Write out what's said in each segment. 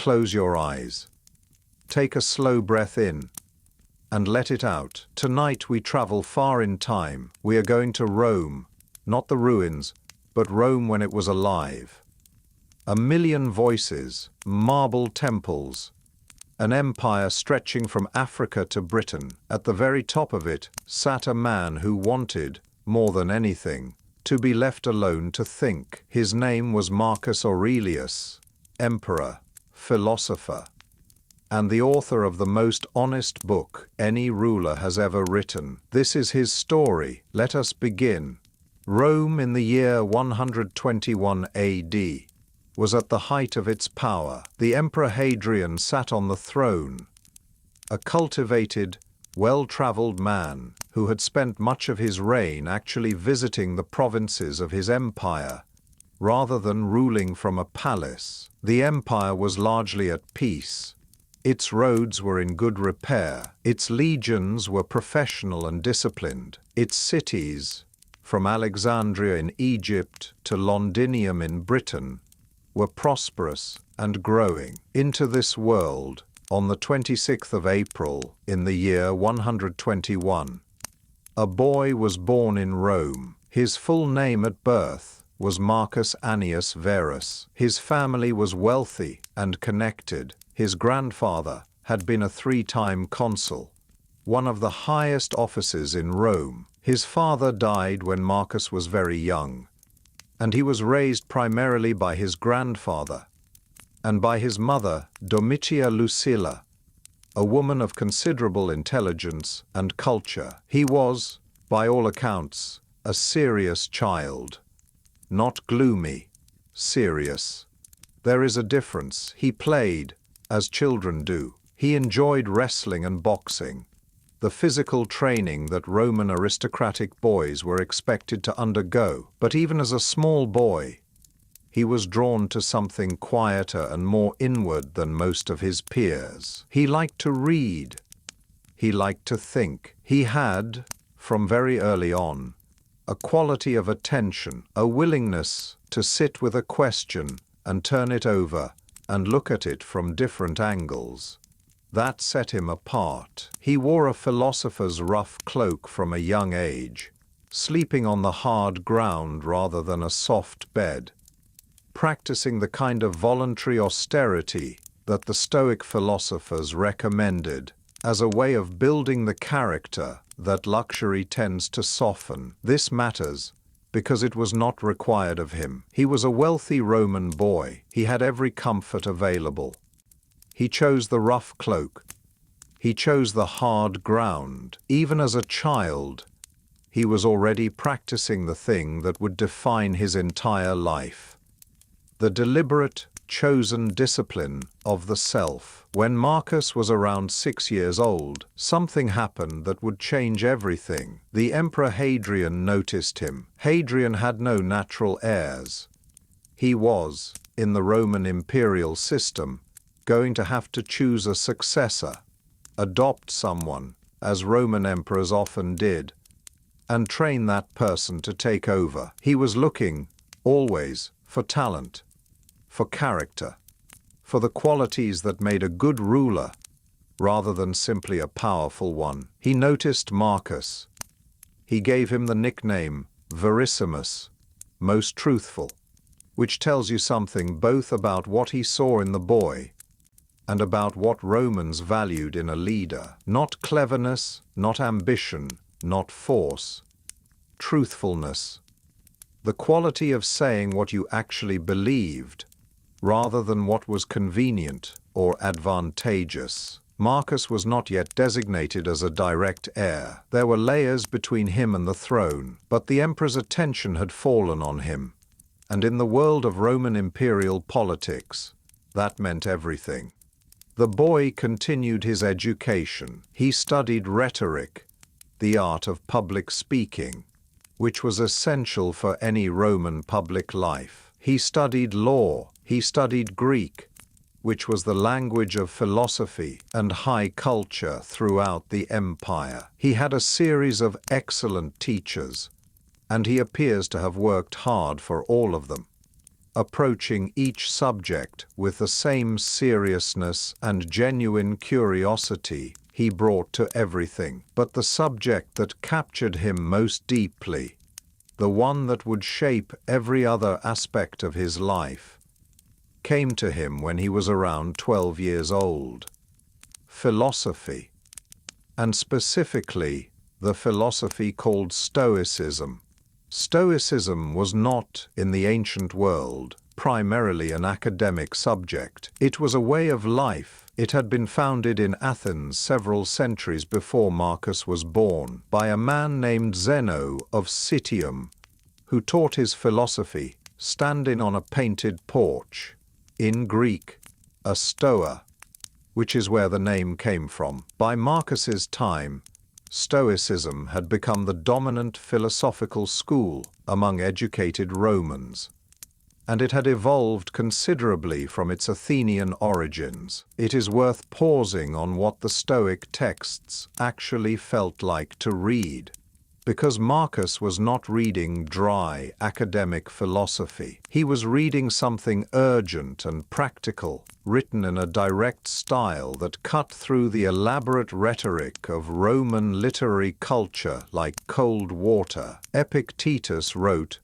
close your eyes. Take a slow breath in and let it out. Tonight we travel far in time. We are going to Rome, not the ruins, but Rome when it was alive. A million voices, marble temples, an empire stretching from Africa to Britain. At the very top of it sat a man who wanted, more than anything, to be left alone to think. His name was Marcus Aurelius, emperor, philosopher, and the author of the most honest book any ruler has ever written. This is his story. Let us begin. Rome in the year 121 AD was at the height of its power. The Emperor Hadrian sat on the throne, a cultivated, well-traveled man who had spent much of his reign actually visiting the provinces of his empire, rather than ruling from a palace. The empire was largely at peace. Its roads were in good repair. Its legions were professional and disciplined. Its cities, from Alexandria in Egypt to Londinium in Britain, were prosperous and growing. Into this world, on the 26th of April in the year 121, a boy was born in Rome. His full name at birth was Marcus Annius Verus. His family was wealthy and connected. His grandfather had been a 3-time consul, one of the highest offices in Rome. His father died when Marcus was very young, and he was raised primarily by his grandfather and by his mother, Domitia Lucilla, a woman of considerable intelligence and culture. He was, by all accounts, a serious child. Not gloomy, serious. There is a difference. He played, as children do. He enjoyed wrestling and boxing, the physical training that Roman aristocratic boys were expected to undergo. But even as a small boy, he was drawn to something quieter and more inward than most of his peers. He liked to read. He liked to think. He had, from very early on, a quality of attention, a willingness to sit with a question and turn it over and look at it from different angles. That set him apart. He wore a philosopher's rough cloak from a young age, sleeping on the hard ground rather than a soft bed, practicing the kind of voluntary austerity that the Stoic philosophers recommended as a way of building the character that luxury tends to soften. This matters because it was not required of him. He was a wealthy Roman boy. He had every comfort available. He chose the rough cloak. He chose the hard ground. Even as a child, he was already practicing the thing that would define his entire life: the deliberate, chosen discipline of the self. When Marcus was around 6 years old, something happened that would change everything. The Emperor Hadrian noticed him. Hadrian had no natural heirs. He was, in the Roman imperial system, going to have to choose a successor, adopt someone, as Roman emperors often did, and train that person to take over. He was looking, always, for talent, for character, for the qualities that made a good ruler, rather than simply a powerful one. He noticed Marcus. He gave him the nickname Verissimus, most truthful, which tells you something both about what he saw in the boy and about what Romans valued in a leader. Not cleverness, not ambition, not force. Truthfulness. The quality of saying what you actually believed, rather than what was convenient or advantageous. Marcus was not yet designated as a direct heir. There were layers between him and the throne, but the emperor's attention had fallen on him. And in the world of Roman imperial politics, that meant everything. The boy continued his education. He studied rhetoric, the art of public speaking, which was essential for any Roman public life. He studied law. He studied Greek, which was the language of philosophy and high culture throughout the empire. He had a series of excellent teachers, and he appears to have worked hard for all of them. approaching each subject with the same seriousness and genuine curiosity he brought to everything. But the subject that captured him most deeply, the one that would shape every other aspect of his life, came to him when he was around 12 years old: philosophy, and specifically the philosophy called Stoicism. Stoicism was not, in the ancient world, primarily an academic subject. It was a way of life. It had been founded in Athens several centuries before Marcus was born by a man named Zeno of Citium, who taught his philosophy standing on a painted porch, in Greek, a stoa, which is where the name came from. By Marcus's time, Stoicism had become the dominant philosophical school among educated Romans, and it had evolved considerably from its Athenian origins. It is worth pausing on what the Stoic texts actually felt like to read, because Marcus was not reading dry academic philosophy. He was reading something urgent and practical, written in a direct style that cut through the elaborate rhetoric of Roman literary culture like cold water. Epictetus wrote,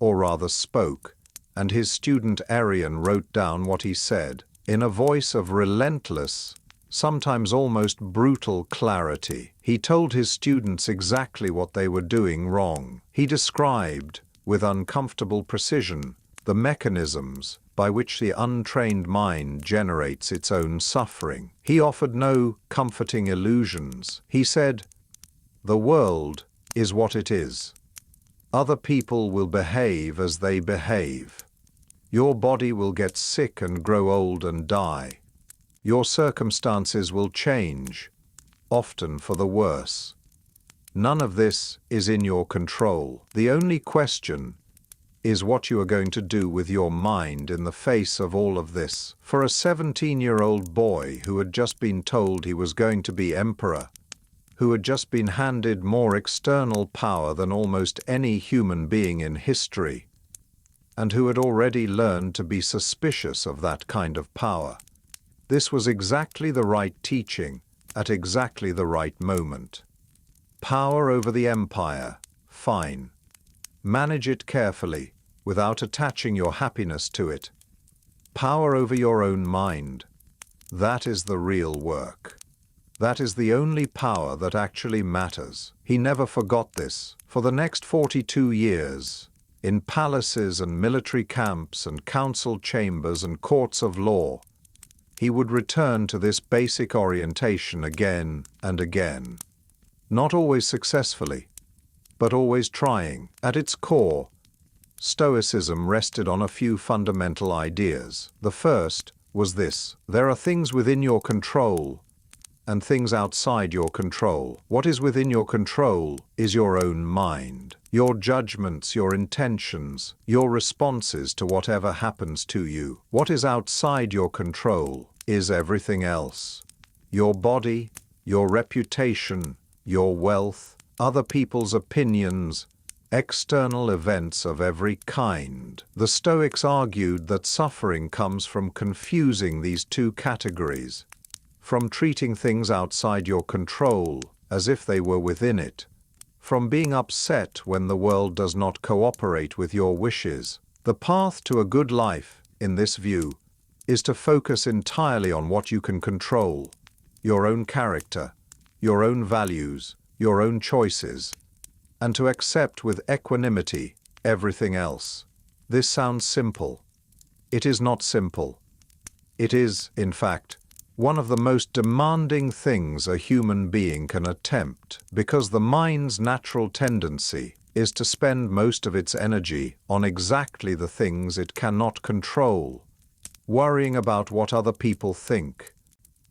or rather spoke, and his student Arrian wrote down what he said, in a voice of relentless, sometimes almost brutal clarity. He told his students exactly what they were doing wrong. He described, with uncomfortable precision, the mechanisms by which the untrained mind generates its own suffering. He offered no comforting illusions. He said, "The world is what it is. Other people will behave as they behave. Your body will get sick and grow old and die. Your circumstances will change, often for the worse. None of this is in your control. The only question is what you are going to do with your mind in the face of all of this." For a 17-year-old boy who had just been told he was going to be emperor, who had just been handed more external power than almost any human being in history, and who had already learned to be suspicious of that kind of power, this was exactly the right teaching at exactly the right moment. Power over the empire, fine. Manage it carefully, without attaching your happiness to it. Power over your own mind, that is the real work. That is the only power that actually matters. He never forgot this. For the next 42 years, in palaces and military camps and council chambers and courts of law, he would return to this basic orientation again and again. Not always successfully, but always trying. At its core, Stoicism rested on a few fundamental ideas. The first was this: there are things within your control and things outside your control. What is within your control is your own mind, your judgments, your intentions, your responses to whatever happens to you. What is outside your control is everything else: your body, your reputation, your wealth, other people's opinions, external events of every kind. The Stoics argued that suffering comes from confusing these two categories, from treating things outside your control as if they were within it, from being upset when the world does not cooperate with your wishes. The path to a good life, in this view, is to focus entirely on what you can control: your own character, your own values, your own choices, and to accept with equanimity everything else. This sounds simple. It is not simple. It is, in fact, one of the most demanding things a human being can attempt, because the mind's natural tendency is to spend most of its energy on exactly the things it cannot control, worrying about what other people think,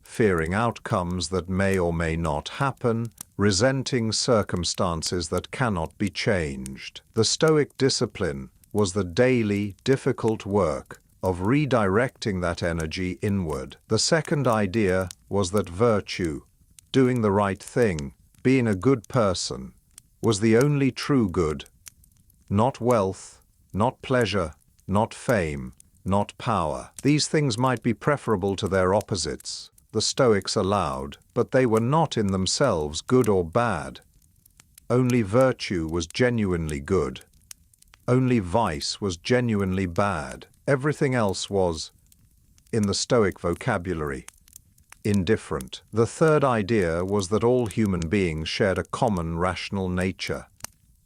fearing outcomes that may or may not happen, resenting circumstances that cannot be changed. The Stoic discipline was the daily, difficult work of redirecting that energy inward. The second idea was that virtue, doing the right thing, being a good person, was the only true good. Not wealth, not pleasure, not fame, not power. These things might be preferable to their opposites, the Stoics allowed, but they were not in themselves good or bad. Only virtue was genuinely good. Only vice was genuinely bad. Everything else was, in the Stoic vocabulary, indifferent. The third idea was that all human beings shared a common rational nature,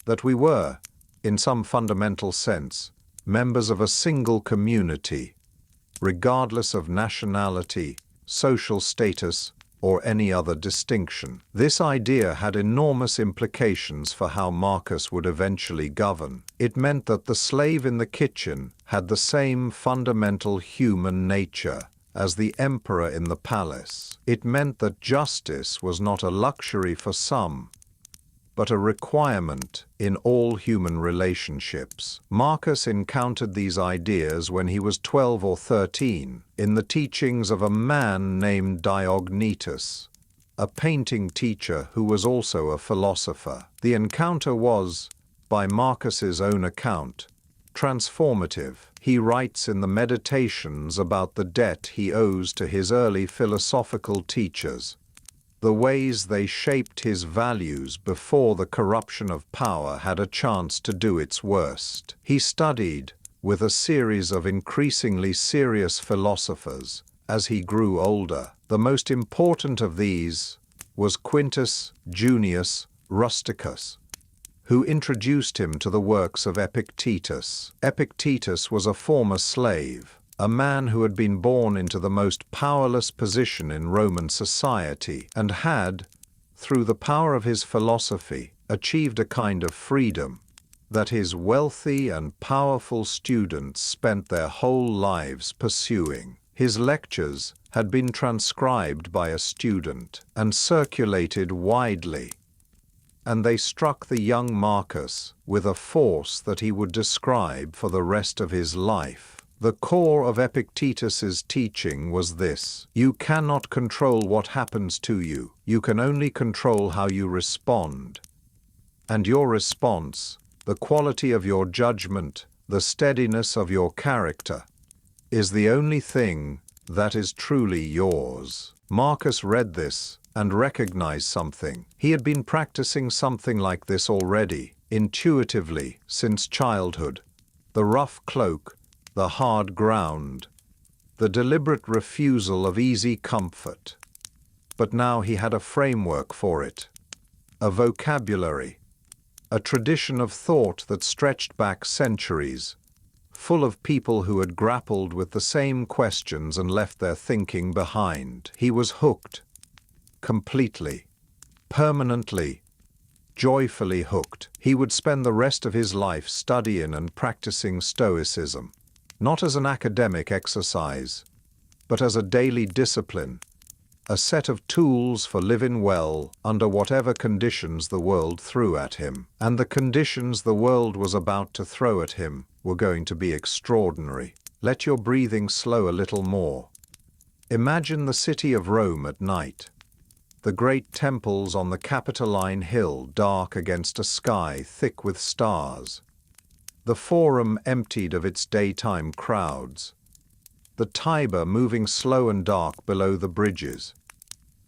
that we were, in some fundamental sense, members of a single community, regardless of nationality, social status, or any other distinction. This idea had enormous implications for how Marcus would eventually govern. It meant that the slave in the kitchen had the same fundamental human nature as the emperor in the palace. It meant that justice was not a luxury for some, but a requirement in all human relationships. Marcus encountered these ideas when he was 12 or 13 in the teachings of a man named Diognetus, a painting teacher who was also a philosopher. The encounter was, by Marcus's own account, transformative. He writes in the Meditations about the debt he owes to his early philosophical teachers, the ways they shaped his values before the corruption of power had a chance to do its worst. He studied with a series of increasingly serious philosophers as he grew older. The most important of these was Quintus Junius Rusticus, who introduced him to the works of Epictetus. Epictetus was a former slave, a man who had been born into the most powerless position in Roman society and had, through the power of his philosophy, achieved a kind of freedom that his wealthy and powerful students spent their whole lives pursuing. His lectures had been transcribed by a student and circulated widely, and they struck the young Marcus with a force that he would describe for the rest of his life. The core of Epictetus's teaching was this: you cannot control what happens to you, you can only control how you respond. And your response, the quality of your judgment, the steadiness of your character, is the only thing that is truly yours. Marcus read this and recognized something. He had been practicing something like this already, intuitively, since childhood. The rough cloak, the hard ground, the deliberate refusal of easy comfort. But now he had a framework for it, a vocabulary, a tradition of thought that stretched back centuries, full of people who had grappled with the same questions and left their thinking behind. He was hooked, completely, permanently, joyfully hooked. He would spend the rest of his life studying and practicing Stoicism, not as an academic exercise, but as a daily discipline, a set of tools for living well under whatever conditions the world threw at him. And the conditions the world was about to throw at him were going to be extraordinary. Let your breathing slow a little more. Imagine the city of Rome at night, the great temples on the Capitoline Hill dark against a sky thick with stars, the Forum emptied of its daytime crowds, the Tiber moving slow and dark below the bridges,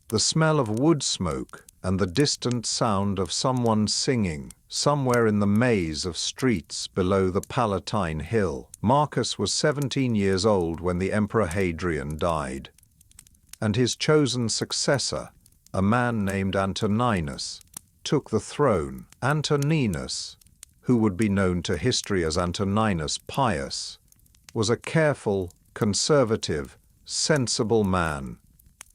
the smell of wood smoke and the distant sound of someone singing somewhere in the maze of streets below the Palatine Hill. Marcus was 17 years old when the Emperor Hadrian died, and his chosen successor, a man named Antoninus, took the throne. Antoninus, who would be known to history as Antoninus Pius, was a careful, conservative, sensible man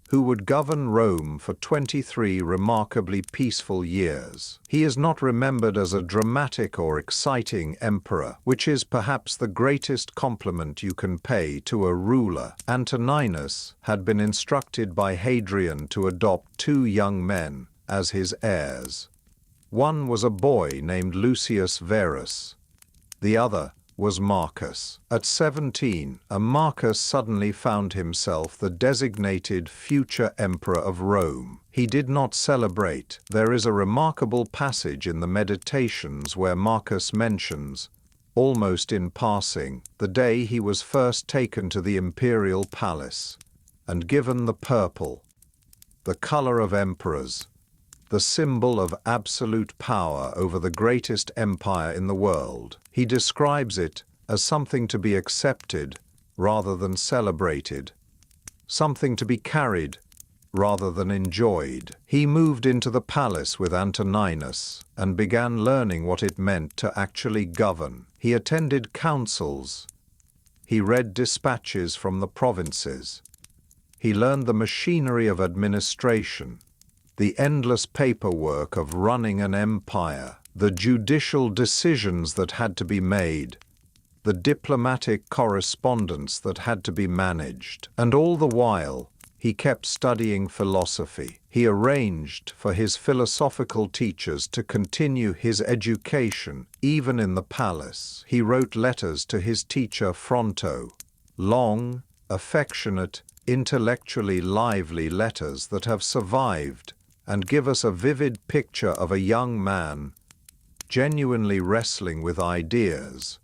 who would govern Rome for 23 remarkably peaceful years. He is not remembered as a dramatic or exciting emperor, which is perhaps the greatest compliment you can pay to a ruler. Antoninus had been instructed by Hadrian to adopt 2 young men as his heirs. One was a boy named Lucius Verus. The other was Marcus. At 17, Marcus suddenly found himself the designated future emperor of Rome. He did not celebrate. There is a remarkable passage in the Meditations where Marcus mentions, almost in passing, the day he was first taken to the imperial palace and given the purple, the color of emperors, the symbol of absolute power over the greatest empire in the world. He describes it as something to be accepted rather than celebrated, something to be carried rather than enjoyed. He moved into the palace with Antoninus and began learning what it meant to actually govern. He attended councils. He read dispatches from the provinces. He learned the machinery of administration, the endless paperwork of running an empire, the judicial decisions that had to be made, the diplomatic correspondence that had to be managed. And all the while, he kept studying philosophy. He arranged for his philosophical teachers to continue his education even in the palace. He wrote letters to his teacher Fronto, long, affectionate, intellectually lively letters that have survived and give us a vivid picture of a young man genuinely wrestling with ideas,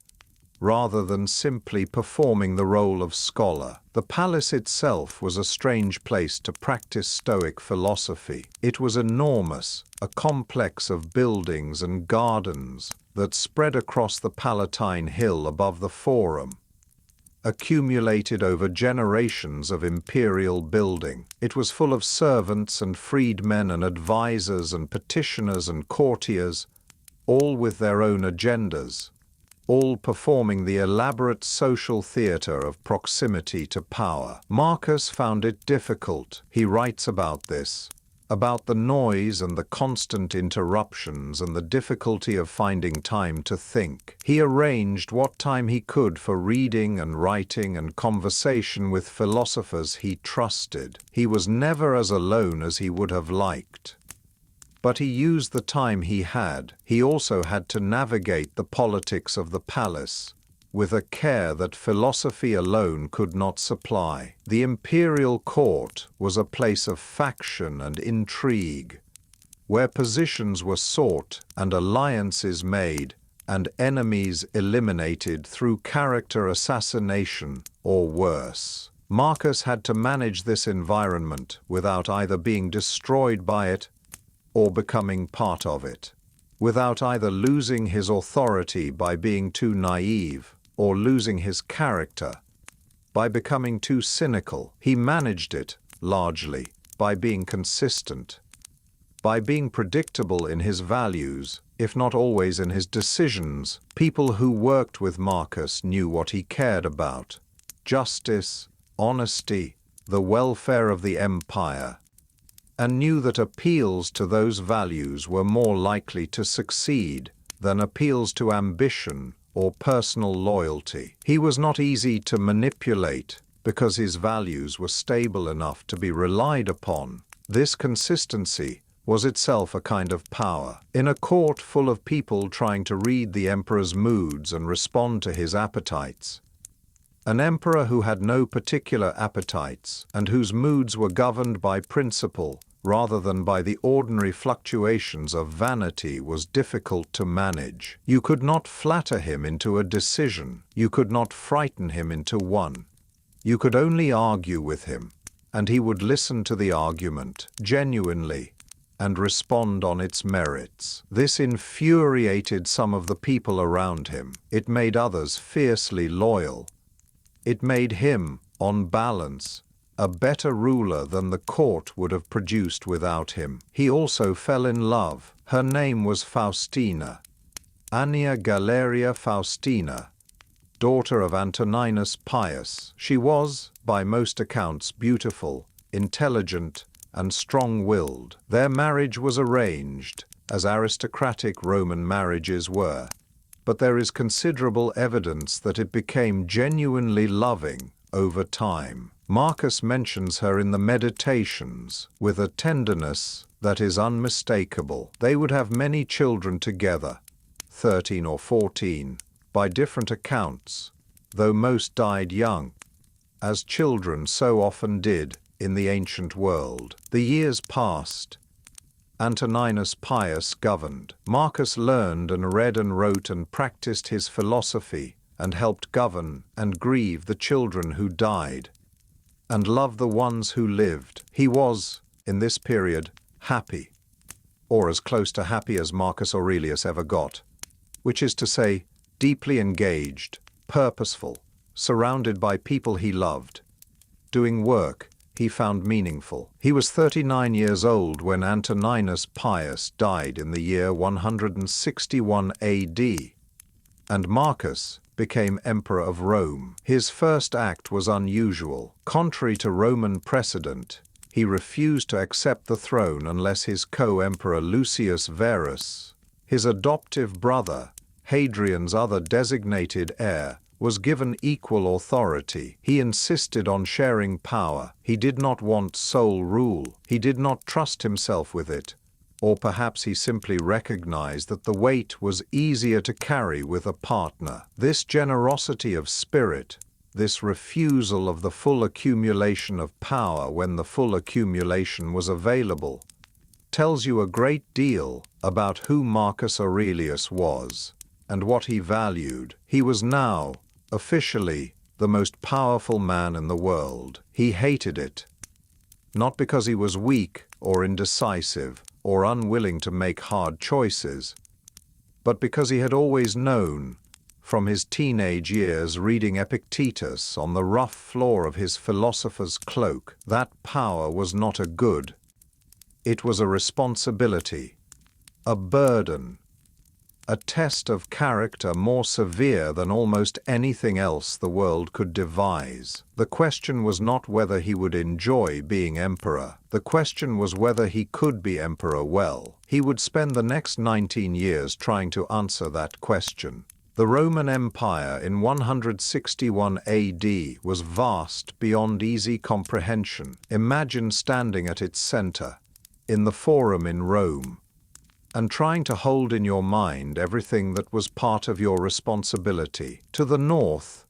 rather than simply performing the role of scholar. The palace itself was a strange place to practice Stoic philosophy. It was enormous, a complex of buildings and gardens that spread across the Palatine Hill above the Forum, accumulated over generations of imperial building. It was full of servants and freedmen and advisors and petitioners and courtiers, all with their own agendas, all performing the elaborate social theater of proximity to power. Marcus found it difficult. He writes about this, about the noise and the constant interruptions and the difficulty of finding time to think. He arranged what time he could for reading and writing and conversation with philosophers he trusted. He was never as alone as he would have liked. But he used the time he had. He also had to navigate the politics of the palace with a care that philosophy alone could not supply. The imperial court was a place of faction and intrigue, where positions were sought and alliances made and enemies eliminated through character assassination or worse. Marcus had to manage this environment without either being destroyed by it or becoming part of it, without either losing his authority by being too naive or losing his character by becoming too cynical. He managed it, largely, by being consistent, by being predictable in his values, if not always in his decisions. People who worked with Marcus knew what he cared about: justice, honesty, the welfare of the empire, and knew that appeals to those values were more likely to succeed than appeals to ambition or personal loyalty. He was not easy to manipulate because his values were stable enough to be relied upon. This consistency was itself a kind of power. In a court full of people trying to read the emperor's moods and respond to his appetites, an emperor who had no particular appetites and whose moods were governed by principle rather than by the ordinary fluctuations of vanity was difficult to manage. You could not flatter him into a decision. You could not frighten him into one. You could only argue with him, and he would listen to the argument genuinely and respond on its merits. This infuriated some of the people around him. It made others fiercely loyal. It made him, on balance, a better ruler than the court would have produced without him. He also fell in love. Her name was Faustina, Annia Galeria Faustina, daughter of Antoninus Pius. She was, by most accounts, beautiful, intelligent, and strong-willed. Their marriage was arranged, as aristocratic Roman marriages were, but there is considerable evidence that it became genuinely loving over time. Marcus mentions her in the Meditations with a tenderness that is unmistakable. They would have many children together, 13 or 14, by different accounts, though most died young, as children so often did in the ancient world. The years passed. Antoninus Pius governed. Marcus learned and read and wrote and practiced his philosophy and helped govern and grieve the children who died and love the ones who lived. He was, in this period, happy, or as close to happy as Marcus Aurelius ever got, which is to say, deeply engaged, purposeful, surrounded by people he loved, doing work he found meaningful. He was 39 years old when Antoninus Pius died in the year 161 AD, and Marcus became Emperor of Rome. His first act was unusual. Contrary to Roman precedent, he refused to accept the throne unless his co-emperor Lucius Verus, his adoptive brother, Hadrian's other designated heir, was given equal authority. He insisted on sharing power. He did not want sole rule. He did not trust himself with it. Or perhaps he simply recognized that the weight was easier to carry with a partner. This generosity of spirit, this refusal of the full accumulation of power when the full accumulation was available, tells you a great deal about who Marcus Aurelius was and what he valued. He was now, officially, the most powerful man in the world. He hated it, not because he was weak or indecisive or unwilling to make hard choices, but because he had always known, from his teenage years reading Epictetus on the rough floor of his philosopher's cloak, that power was not a good. It was a responsibility, a burden, a test of character more severe than almost anything else the world could devise. The question was not whether he would enjoy being emperor. The question was whether he could be emperor well. He would spend the next 19 years trying to answer that question. The Roman Empire in 161 AD was vast beyond easy comprehension. Imagine standing at its center, in the Forum in Rome, and trying to hold in your mind everything that was part of your responsibility. To the north,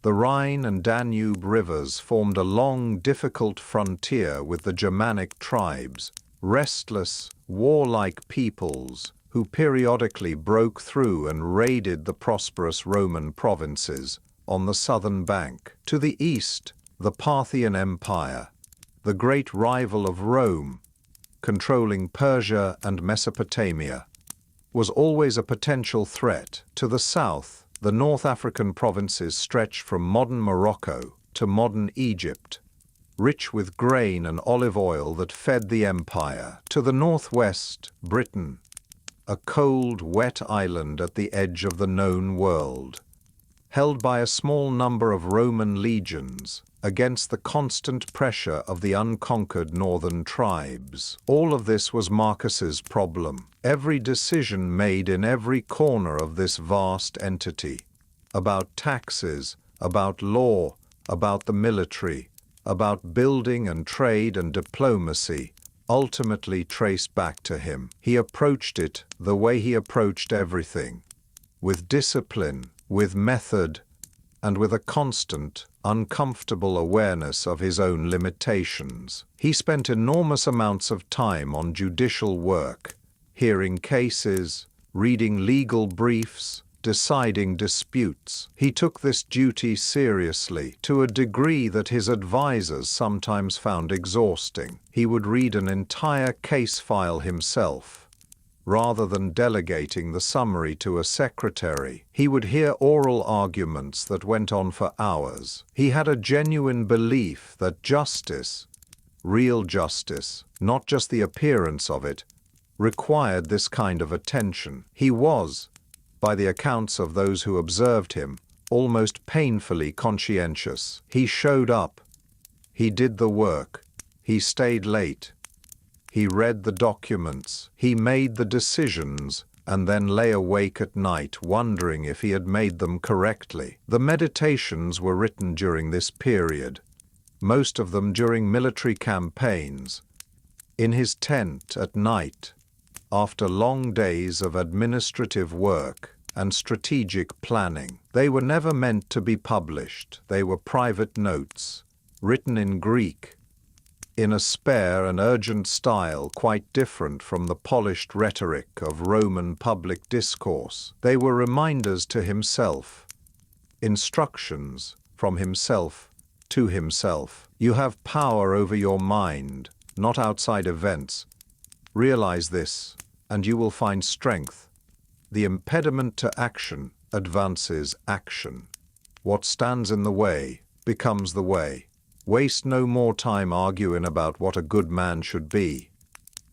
the Rhine and Danube rivers formed a long, difficult frontier with the Germanic tribes, restless, warlike peoples who periodically broke through and raided the prosperous Roman provinces on the southern bank. To the east, the Parthian Empire, the great rival of Rome, controlling Persia and Mesopotamia, was always a potential threat. To the south, the North African provinces stretched from modern Morocco to modern Egypt, rich with grain and olive oil that fed the empire. To the northwest, Britain, a cold, wet island at the edge of the known world, held by a small number of Roman legions against the constant pressure of the unconquered northern tribes. All of this was Marcus's problem. Every decision made in every corner of this vast entity, about taxes, about law, about the military, about building and trade and diplomacy, ultimately traced back to him. He approached it the way he approached everything, with discipline, with method, and with a constant, uncomfortable awareness of his own limitations. He spent enormous amounts of time on judicial work, hearing cases, reading legal briefs, deciding disputes. He took this duty seriously, to a degree that his advisors sometimes found exhausting. He would read an entire case file himself, rather than delegating the summary to a secretary. He would hear oral arguments that went on for hours. He had a genuine belief that justice, real justice, not just the appearance of it, required this kind of attention. He was, by the accounts of those who observed him, almost painfully conscientious. He showed up. He did the work. He stayed late. He read the documents, he made the decisions, and then lay awake at night wondering if he had made them correctly. The meditations were written during this period, most of them during military campaigns, in his tent at night, after long days of administrative work and strategic planning. They were never meant to be published. They were private notes, written in Greek, in a spare and urgent style quite different from the polished rhetoric of Roman public discourse. They were reminders to himself, instructions from himself to himself. You have power over your mind, not outside events. Realize this, and you will find strength. The impediment to action advances action. What stands in the way becomes the way. Waste no more time arguing about what a good man should be.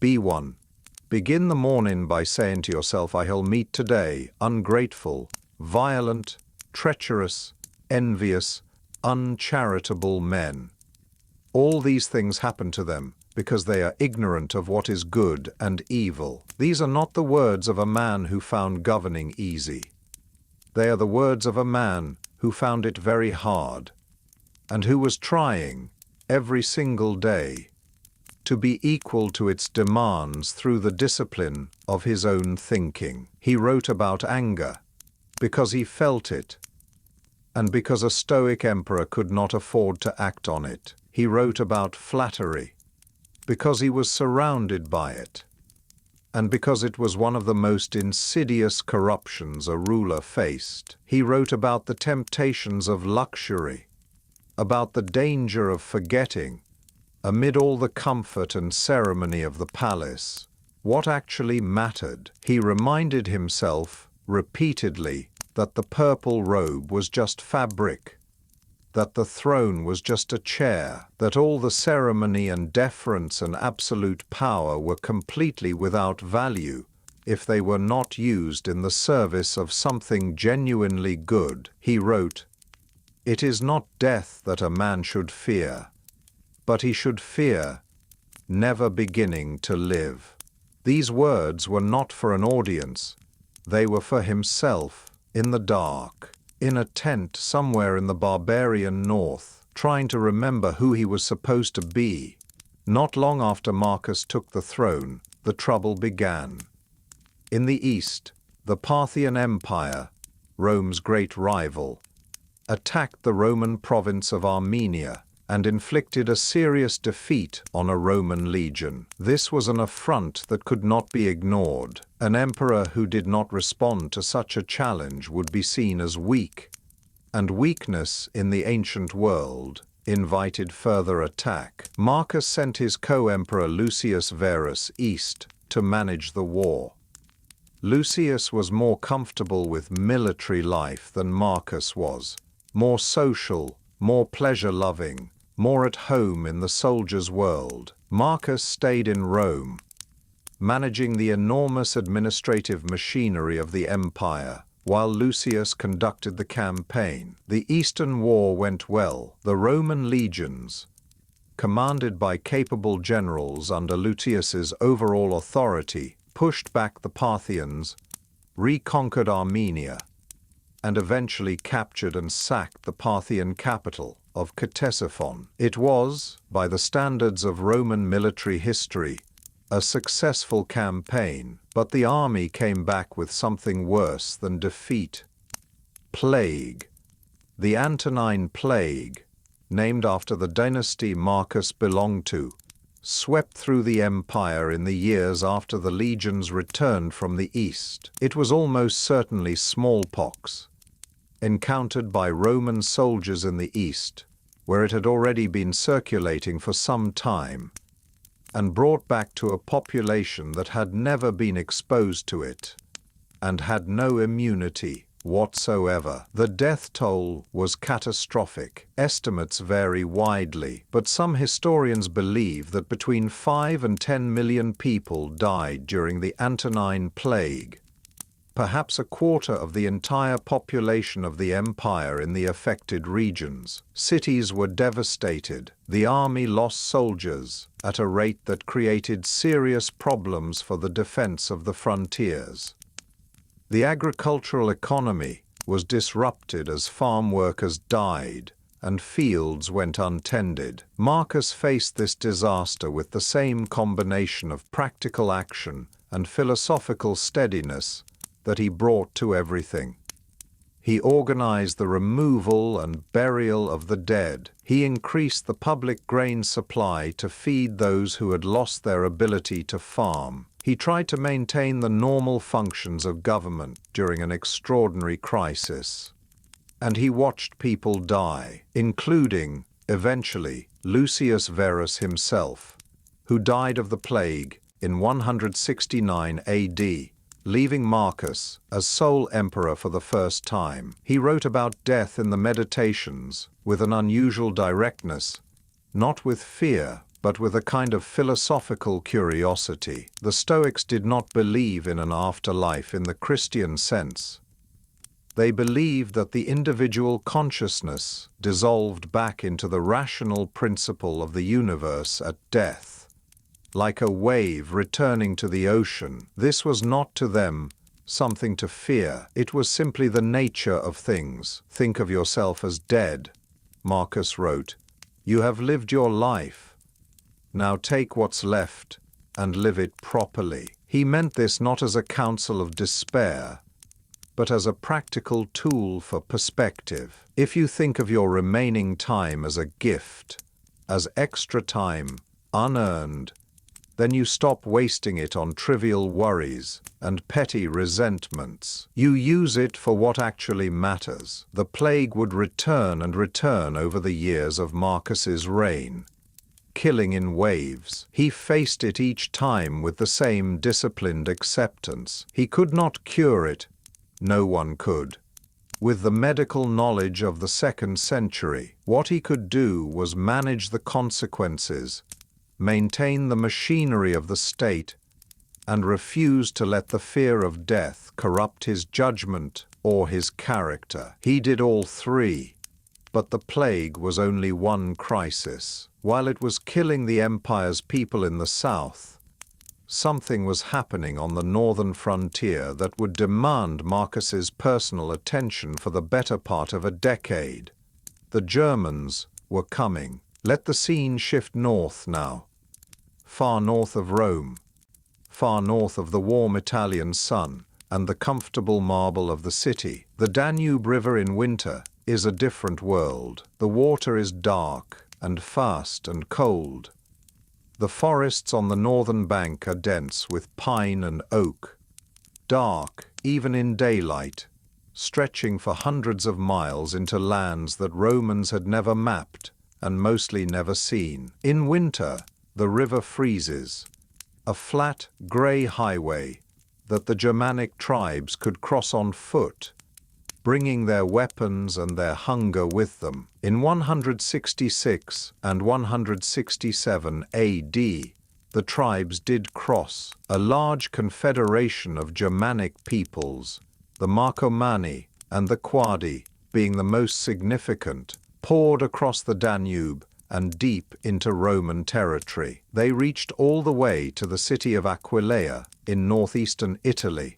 Be one. Begin the morning by saying to yourself, I'll meet today ungrateful, violent, treacherous, envious, uncharitable men. All these things happen to them because they are ignorant of what is good and evil. These are not the words of a man who found governing easy. They are the words of a man who found it very hard, and who was trying, every single day, to be equal to its demands through the discipline of his own thinking. He wrote about anger because he felt it, and because a Stoic emperor could not afford to act on it. He wrote about flattery because he was surrounded by it, and because it was one of the most insidious corruptions a ruler faced. He wrote about the temptations of luxury, about the danger of forgetting, amid all the comfort and ceremony of the palace, what actually mattered. He reminded himself repeatedly that the purple robe was just fabric, that the throne was just a chair, that all the ceremony and deference and absolute power were completely without value if they were not used in the service of something genuinely good. He wrote, "It is not death that a man should fear, but he should fear never beginning to live." These words were not for an audience. They were for himself, in the dark, in a tent somewhere in the barbarian north, trying to remember who he was supposed to be. Not long after Marcus took the throne, the trouble began. In the east, the Parthian Empire, Rome's great rival, attacked the Roman province of Armenia and inflicted a serious defeat on a Roman legion. This was an affront that could not be ignored. An emperor who did not respond to such a challenge would be seen as weak, and weakness in the ancient world invited further attack. Marcus sent his co-emperor Lucius Verus east to manage the war. Lucius was more comfortable with military life than Marcus was, more social, more pleasure-loving, more at home in the soldier's world. Marcus stayed in Rome, managing the enormous administrative machinery of the empire, while Lucius conducted the campaign. The Eastern War went well. The Roman legions, commanded by capable generals under Lucius's overall authority, pushed back the Parthians, reconquered Armenia, and eventually captured and sacked the Parthian capital of Ctesiphon. It was, by the standards of Roman military history, a successful campaign, but the army came back with something worse than defeat. Plague. The Antonine Plague, named after the dynasty Marcus belonged to, swept through the empire in the years after the legions returned from the east. It was almost certainly smallpox, encountered by Roman soldiers in the east, where it had already been circulating for some time, and brought back to a population that had never been exposed to it, and had no immunity whatsoever. The death toll was catastrophic. Estimates vary widely, but some historians believe that between 5 and 10 million people died during the Antonine Plague, perhaps a quarter of the entire population of the empire in the affected regions. Cities were devastated. The army lost soldiers at a rate that created serious problems for the defense of the frontiers. The agricultural economy was disrupted as farm workers died and fields went untended. Marcus faced this disaster with the same combination of practical action and philosophical steadiness that he brought to everything. He organized the removal and burial of the dead. He increased the public grain supply to feed those who had lost their ability to farm. He tried to maintain the normal functions of government during an extraordinary crisis. And he watched people die, including, eventually, Lucius Verus himself, who died of the plague in 169 AD, leaving Marcus as sole emperor for the first time. He wrote about death in the Meditations with an unusual directness, not with fear, but with a kind of philosophical curiosity. The Stoics did not believe in an afterlife in the Christian sense. They believed that the individual consciousness dissolved back into the rational principle of the universe at death. Like a wave returning to the ocean, this was not to them something to fear. It was simply the nature of things. Think of yourself as dead, Marcus wrote. You have lived your life. Now take what's left and live it properly. He meant this not as a counsel of despair, but as a practical tool for perspective. If you think of your remaining time as a gift, as extra time, unearned, then you stop wasting it on trivial worries and petty resentments. You use it for what actually matters. The plague would return and return over the years of Marcus's reign, killing in waves. He faced it each time with the same disciplined acceptance. He could not cure it. No one could. With the medical knowledge of the 2nd century, what he could do was manage the consequences, maintain the machinery of the state, and refuse to let the fear of death corrupt his judgment or his character. He did all three, but the plague was only one crisis. While it was killing the empire's people in the south, something was happening on the northern frontier that would demand Marcus's personal attention for the better part of a decade. The Germans were coming. Let the scene shift north now. Far north of Rome, far north of the warm Italian sun and the comfortable marble of the city. The Danube River in winter is a different world. The water is dark and fast and cold. The forests on the northern bank are dense with pine and oak, dark even in daylight, stretching for hundreds of miles into lands that Romans had never mapped and mostly never seen. In winter, the river freezes, a flat, grey highway that the Germanic tribes could cross on foot, bringing their weapons and their hunger with them. In 166 and 167 AD, the tribes did cross. A large confederation of Germanic peoples, the Marcomanni and the Quadi being the most significant, poured across the Danube and deep into Roman territory. They reached all the way to the city of Aquileia in northeastern Italy,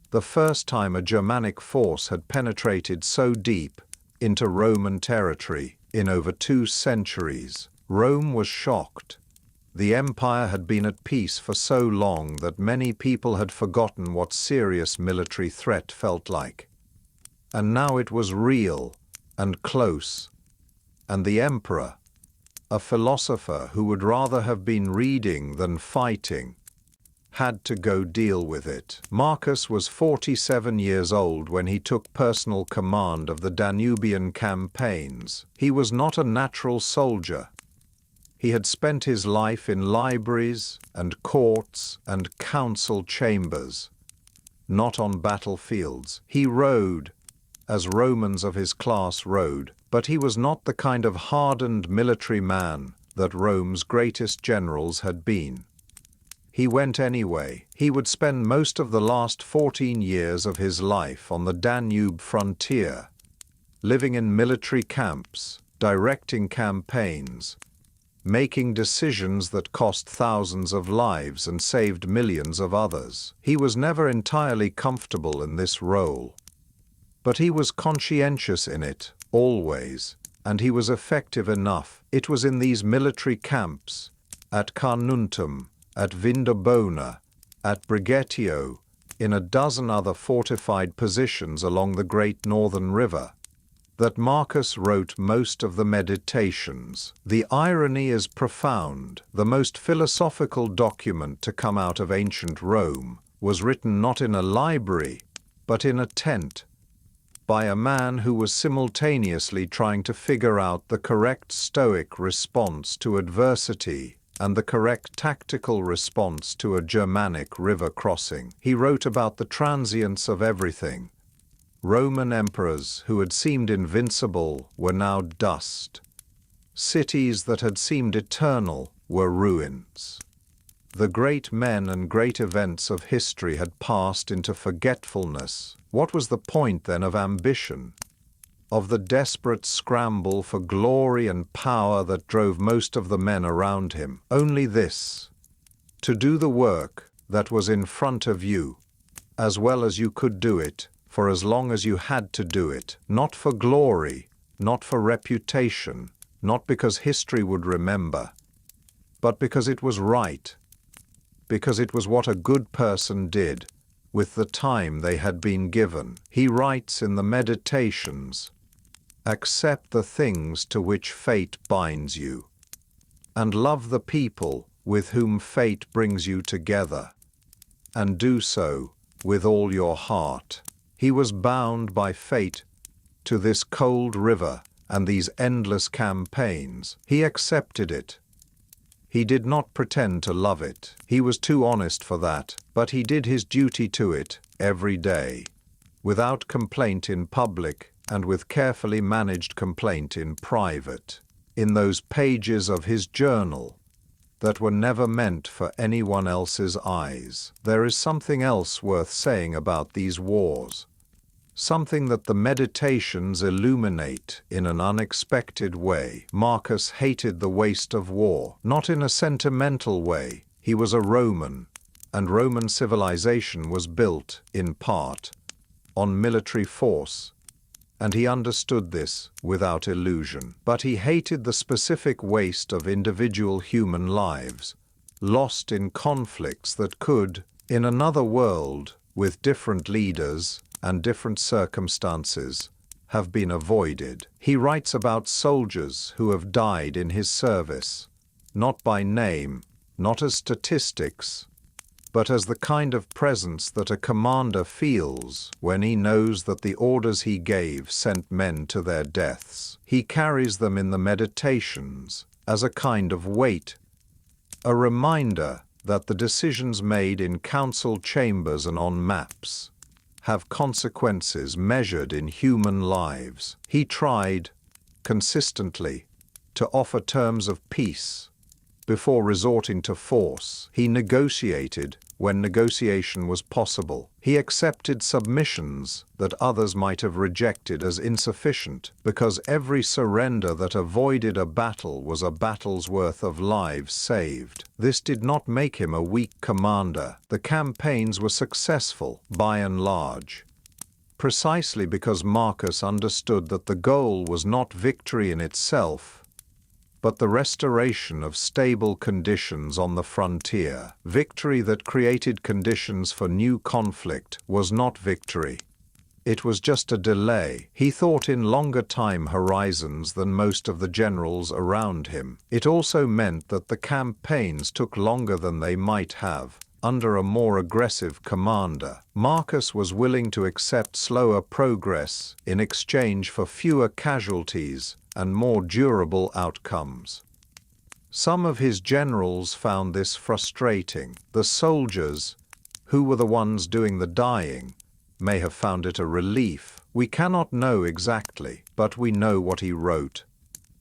the first time a Germanic force had penetrated so deep into Roman territory in over 2 centuries. Rome was shocked. The empire had been at peace for so long that many people had forgotten what serious military threat felt like. And now it was real and close, and the emperor, a philosopher who would rather have been reading than fighting, had to go deal with it. Marcus was 47 years old when he took personal command of the Danubian campaigns. He was not a natural soldier. He had spent his life in libraries and courts and council chambers, not on battlefields. He rode, as Romans of his class rode, but he was not the kind of hardened military man that Rome's greatest generals had been. He went anyway. He would spend most of the last 14 years of his life on the Danube frontier, living in military camps, directing campaigns, making decisions that cost thousands of lives and saved millions of others. He was never entirely comfortable in this role, but he was conscientious in it, always, and he was effective enough. It was in these military camps, at Carnuntum, at Vindobona, at Brigetio, in a dozen other fortified positions along the great northern river, that Marcus wrote most of the Meditations. The irony is profound. The most philosophical document to come out of ancient Rome was written not in a library, but in a tent, by a man who was simultaneously trying to figure out the correct Stoic response to adversity and the correct tactical response to a Germanic river crossing. He wrote about the transience of everything. Roman emperors who had seemed invincible were now dust. Cities that had seemed eternal were ruins. The great men and great events of history had passed into forgetfulness. What was the point then of ambition, of the desperate scramble for glory and power that drove most of the men around him? Only this: to do the work that was in front of you, as well as you could do it, for as long as you had to do it, not for glory, not for reputation, not because history would remember, but because it was right, because it was what a good person did with the time they had been given. He writes in the Meditations, "Accept the things to which fate binds you, and love the people with whom fate brings you together, and do so with all your heart." He was bound by fate to this cold river and these endless campaigns. He accepted it. He did not pretend to love it. He was too honest for that, but he did his duty to it every day, without complaint in public and with carefully managed complaint in private, in those pages of his journal that were never meant for anyone else's eyes. There is something else worth saying about these wars, something that the Meditations illuminate in an unexpected way. Marcus hated the waste of war, not in a sentimental way. He was a Roman, and Roman civilization was built, in part, on military force, and he understood this without illusion. But he hated the specific waste of individual human lives, lost in conflicts that could, in another world, with different leaders and different circumstances, have been avoided. He writes about soldiers who have died in his service, not by name, not as statistics, but as the kind of presence that a commander feels when he knows that the orders he gave sent men to their deaths. He carries them in the Meditations as a kind of weight, a reminder that the decisions made in council chambers and on maps have consequences measured in human lives. He tried, consistently, to offer terms of peace before resorting to force. He negotiated when negotiation was possible. He accepted submissions that others might have rejected as insufficient, because every surrender that avoided a battle was a battle's worth of lives saved. This did not make him a weak commander. The campaigns were successful, by and large, precisely because Marcus understood that the goal was not victory in itself, but the restoration of stable conditions on the frontier. Victory that created conditions for new conflict was not victory. It was just a delay. He thought in longer time horizons than most of the generals around him. It also meant that the campaigns took longer than they might have under a more aggressive commander. Marcus was willing to accept slower progress in exchange for fewer casualties and more durable outcomes. Some of his generals found this frustrating. The soldiers, who were the ones doing the dying, may have found it a relief. We cannot know exactly, but we know what he wrote.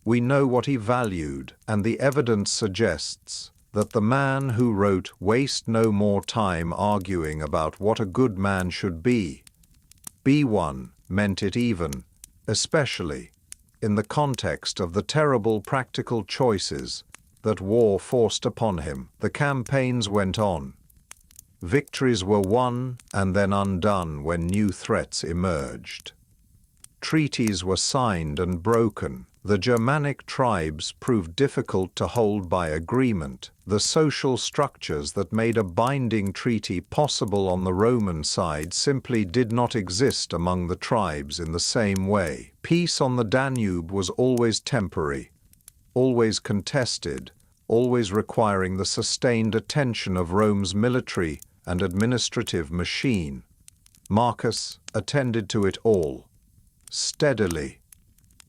We know what he valued, and the evidence suggests that the man who wrote "Waste no more time arguing about what a good man should be one" meant it even, especially, in the context of the terrible practical choices that war forced upon him. The campaigns went on. Victories were won and then undone when new threats emerged. Treaties were signed and broken. The Germanic tribes proved difficult to hold by agreement. The social structures that made a binding treaty possible on the Roman side simply did not exist among the tribes in the same way. Peace on the Danube was always temporary, always contested, always requiring the sustained attention of Rome's military and administrative machine. Marcus attended to it all, steadily,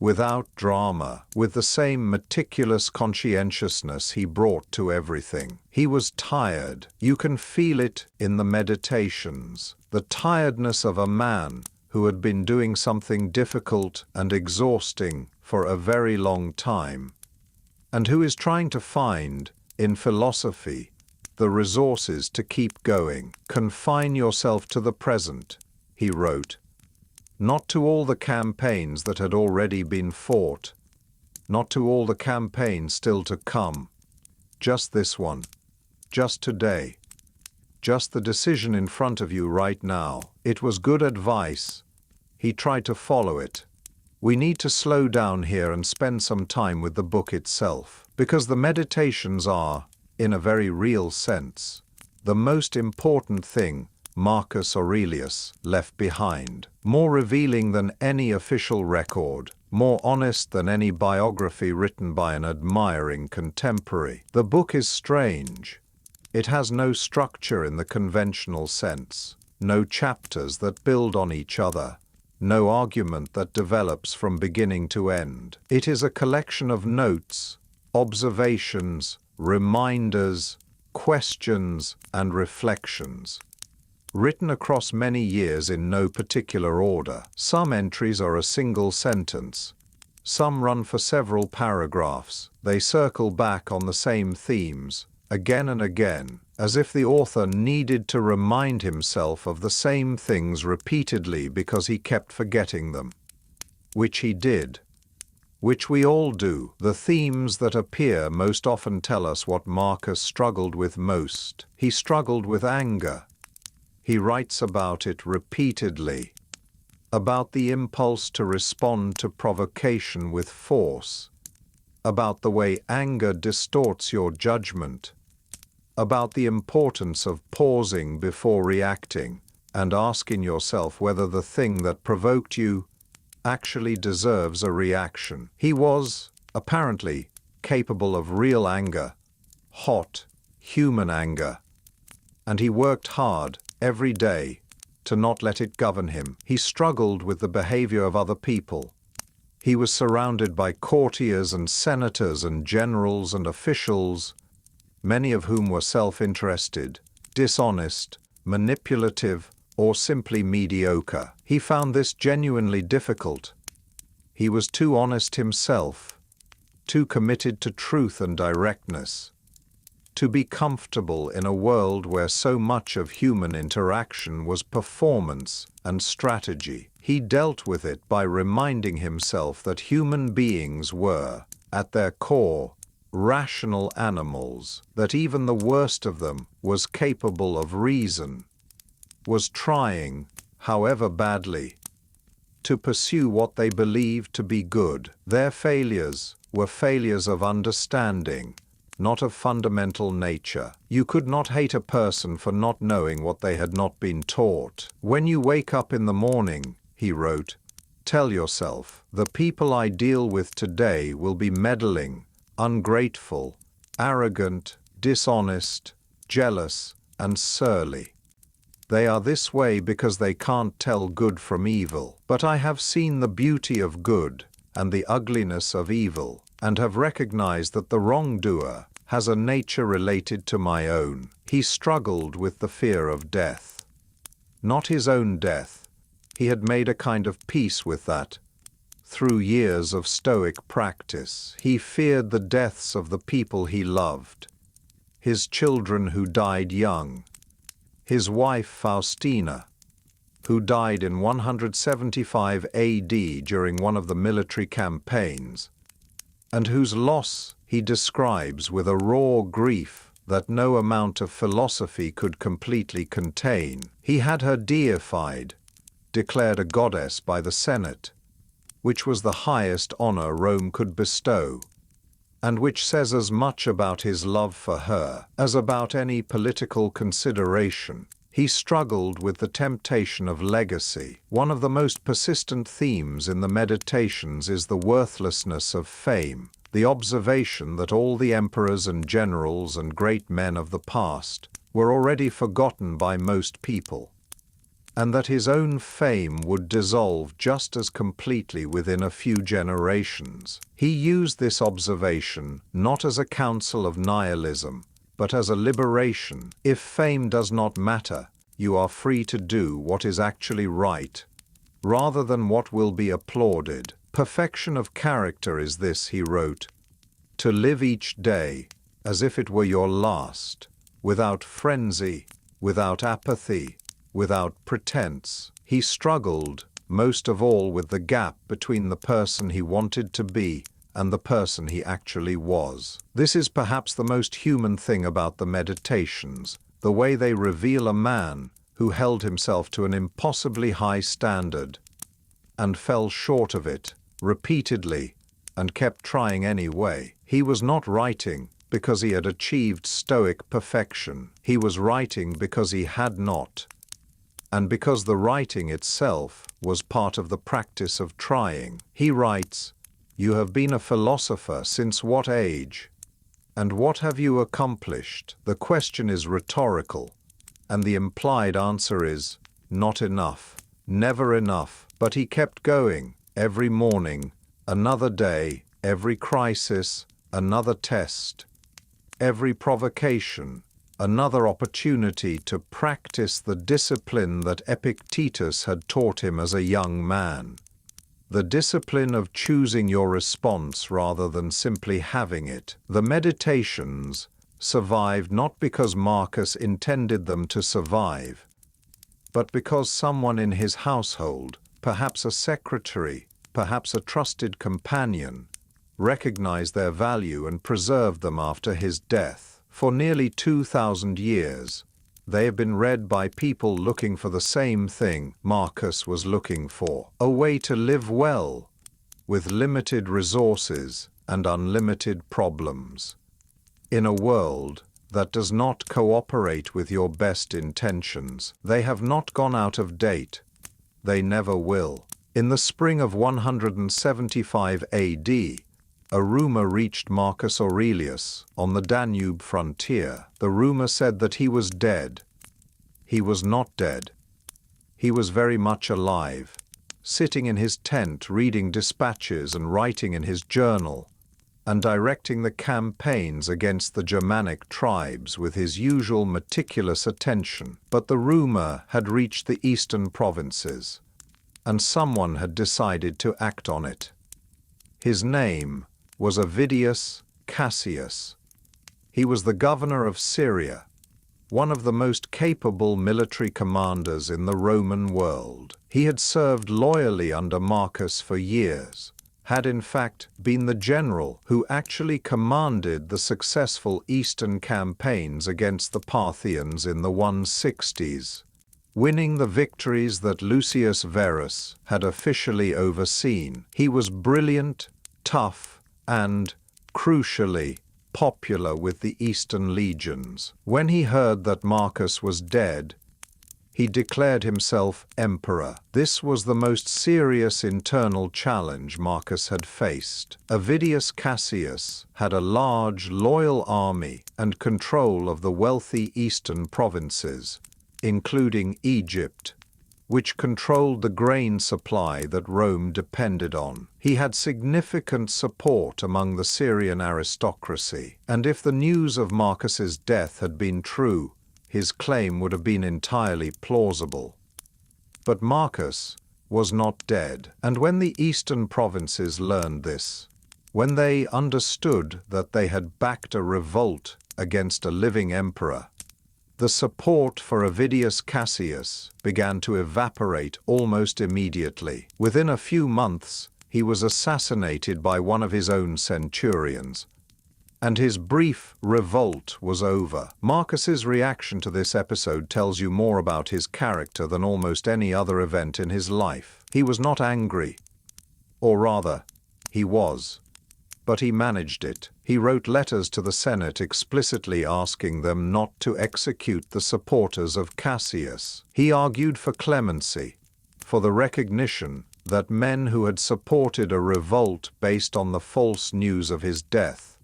without drama, with the same meticulous conscientiousness he brought to everything. He was tired. You can feel it in the Meditations, the tiredness of a man who had been doing something difficult and exhausting for a very long time, and who is trying to find, in philosophy, the resources to keep going. Confine yourself to the present, he wrote. Not to all the campaigns that had already been fought, not to all the campaigns still to come, just this one, just today, just the decision in front of you right now. It was good advice. He tried to follow it. We need to slow down here and spend some time with the book itself, because the Meditations are, in a very real sense, the most important thing Marcus Aurelius left behind, more revealing than any official record, more honest than any biography written by an admiring contemporary. The book is strange. It has no structure in the conventional sense, no chapters that build on each other, no argument that develops from beginning to end. It is a collection of notes, observations, reminders, questions, and reflections, written across many years in no particular order. Some entries are a single sentence. Some run for several paragraphs. They circle back on the same themes, again and again, as if the author needed to remind himself of the same things repeatedly because he kept forgetting them. Which he did. Which we all do. The themes that appear most often tell us what Marcus struggled with most. He struggled with anger. He writes about it repeatedly, about the impulse to respond to provocation with force, about the way anger distorts your judgment, about the importance of pausing before reacting and asking yourself whether the thing that provoked you actually deserves a reaction. He was, apparently, capable of real anger, hot, human anger, and he worked hard every day to not let it govern him. He struggled with the behavior of other people. He was surrounded by courtiers and senators and generals and officials, many of whom were self-interested, dishonest, manipulative, or simply mediocre. He found this genuinely difficult. He was too honest himself, too committed to truth and directness, to be comfortable in a world where so much of human interaction was performance and strategy. He dealt with it by reminding himself that human beings were, at their core, rational animals, that even the worst of them was capable of reason, was trying, however badly, to pursue what they believed to be good. Their failures were failures of understanding, not of fundamental nature. You could not hate a person for not knowing what they had not been taught. When you wake up in the morning, he wrote, tell yourself, the people I deal with today will be meddling, ungrateful, arrogant, dishonest, jealous, and surly. They are this way because they can't tell good from evil. But I have seen the beauty of good and the ugliness of evil, and have recognized that the wrongdoer has a nature related to my own. He struggled with the fear of death. Not his own death. He had made a kind of peace with that. Through years of stoic practice, he feared the deaths of the people he loved, his children who died young, his wife Faustina, who died in 175 AD during one of the military campaigns, and whose loss he describes with a raw grief that no amount of philosophy could completely contain. He had her deified, declared a goddess by the Senate, which was the highest honor Rome could bestow, and which says as much about his love for her as about any political consideration. He struggled with the temptation of legacy. One of the most persistent themes in the Meditations is the worthlessness of fame, the observation that all the emperors and generals and great men of the past were already forgotten by most people, and that his own fame would dissolve just as completely within a few generations. He used this observation not as a counsel of nihilism, but as a liberation. If fame does not matter, you are free to do what is actually right, rather than what will be applauded. Perfection of character is this, he wrote, to live each day as if it were your last, without frenzy, without apathy, without pretense. He struggled, most of all, with the gap between the person he wanted to be and the person he actually was. This is perhaps the most human thing about the Meditations, the way they reveal a man who held himself to an impossibly high standard and fell short of it repeatedly and kept trying anyway. He was not writing because he had achieved stoic perfection. He was writing because he had not, and because the writing itself was part of the practice of trying. He writes, "You have been a philosopher since what age? And what have you accomplished?" The question is rhetorical, and the implied answer is, not enough, never enough. But he kept going, every morning, another day, every crisis, another test, every provocation, another opportunity to practice the discipline that Epictetus had taught him as a young man. The discipline of choosing your response rather than simply having it. The Meditations survived not because Marcus intended them to survive, but because someone in his household, perhaps a secretary, perhaps a trusted companion, recognized their value and preserved them after his death. For nearly 2,000 years, they have been read by people looking for the same thing Marcus was looking for: a way to live well, with limited resources and unlimited problems, in a world that does not cooperate with your best intentions. They have not gone out of date. They never will. In the spring of 175 AD, a rumor reached Marcus Aurelius on the Danube frontier. The rumor said that he was dead. He was not dead. He was very much alive, sitting in his tent reading dispatches and writing in his journal, and directing the campaigns against the Germanic tribes with his usual meticulous attention. But the rumor had reached the eastern provinces, and someone had decided to act on it. His name was Avidius Cassius. He was the governor of Syria, one of the most capable military commanders in the Roman world. He had served loyally under Marcus for years, had in fact been the general who actually commanded the successful eastern campaigns against the Parthians in the 160s, winning the victories that Lucius Verus had officially overseen. He was brilliant, tough, and, crucially, popular with the Eastern legions. When he heard that Marcus was dead, he declared himself emperor. This was the most serious internal challenge Marcus had faced. Avidius Cassius had a large, loyal army and control of the wealthy eastern provinces, including Egypt, which controlled the grain supply that Rome depended on. He had significant support among the Syrian aristocracy, and if the news of Marcus's death had been true, his claim would have been entirely plausible. But Marcus was not dead, and when the eastern provinces learned this, when they understood that they had backed a revolt against a living emperor, the support for Avidius Cassius began to evaporate almost immediately. Within a few months, he was assassinated by one of his own centurions, and his brief revolt was over. Marcus's reaction to this episode tells you more about his character than almost any other event in his life. He was not angry or rather, he was. But he managed it. He wrote letters to the Senate explicitly asking them not to execute the supporters of Cassius. He argued for clemency, for the recognition that men who had supported a revolt based on the false news of his death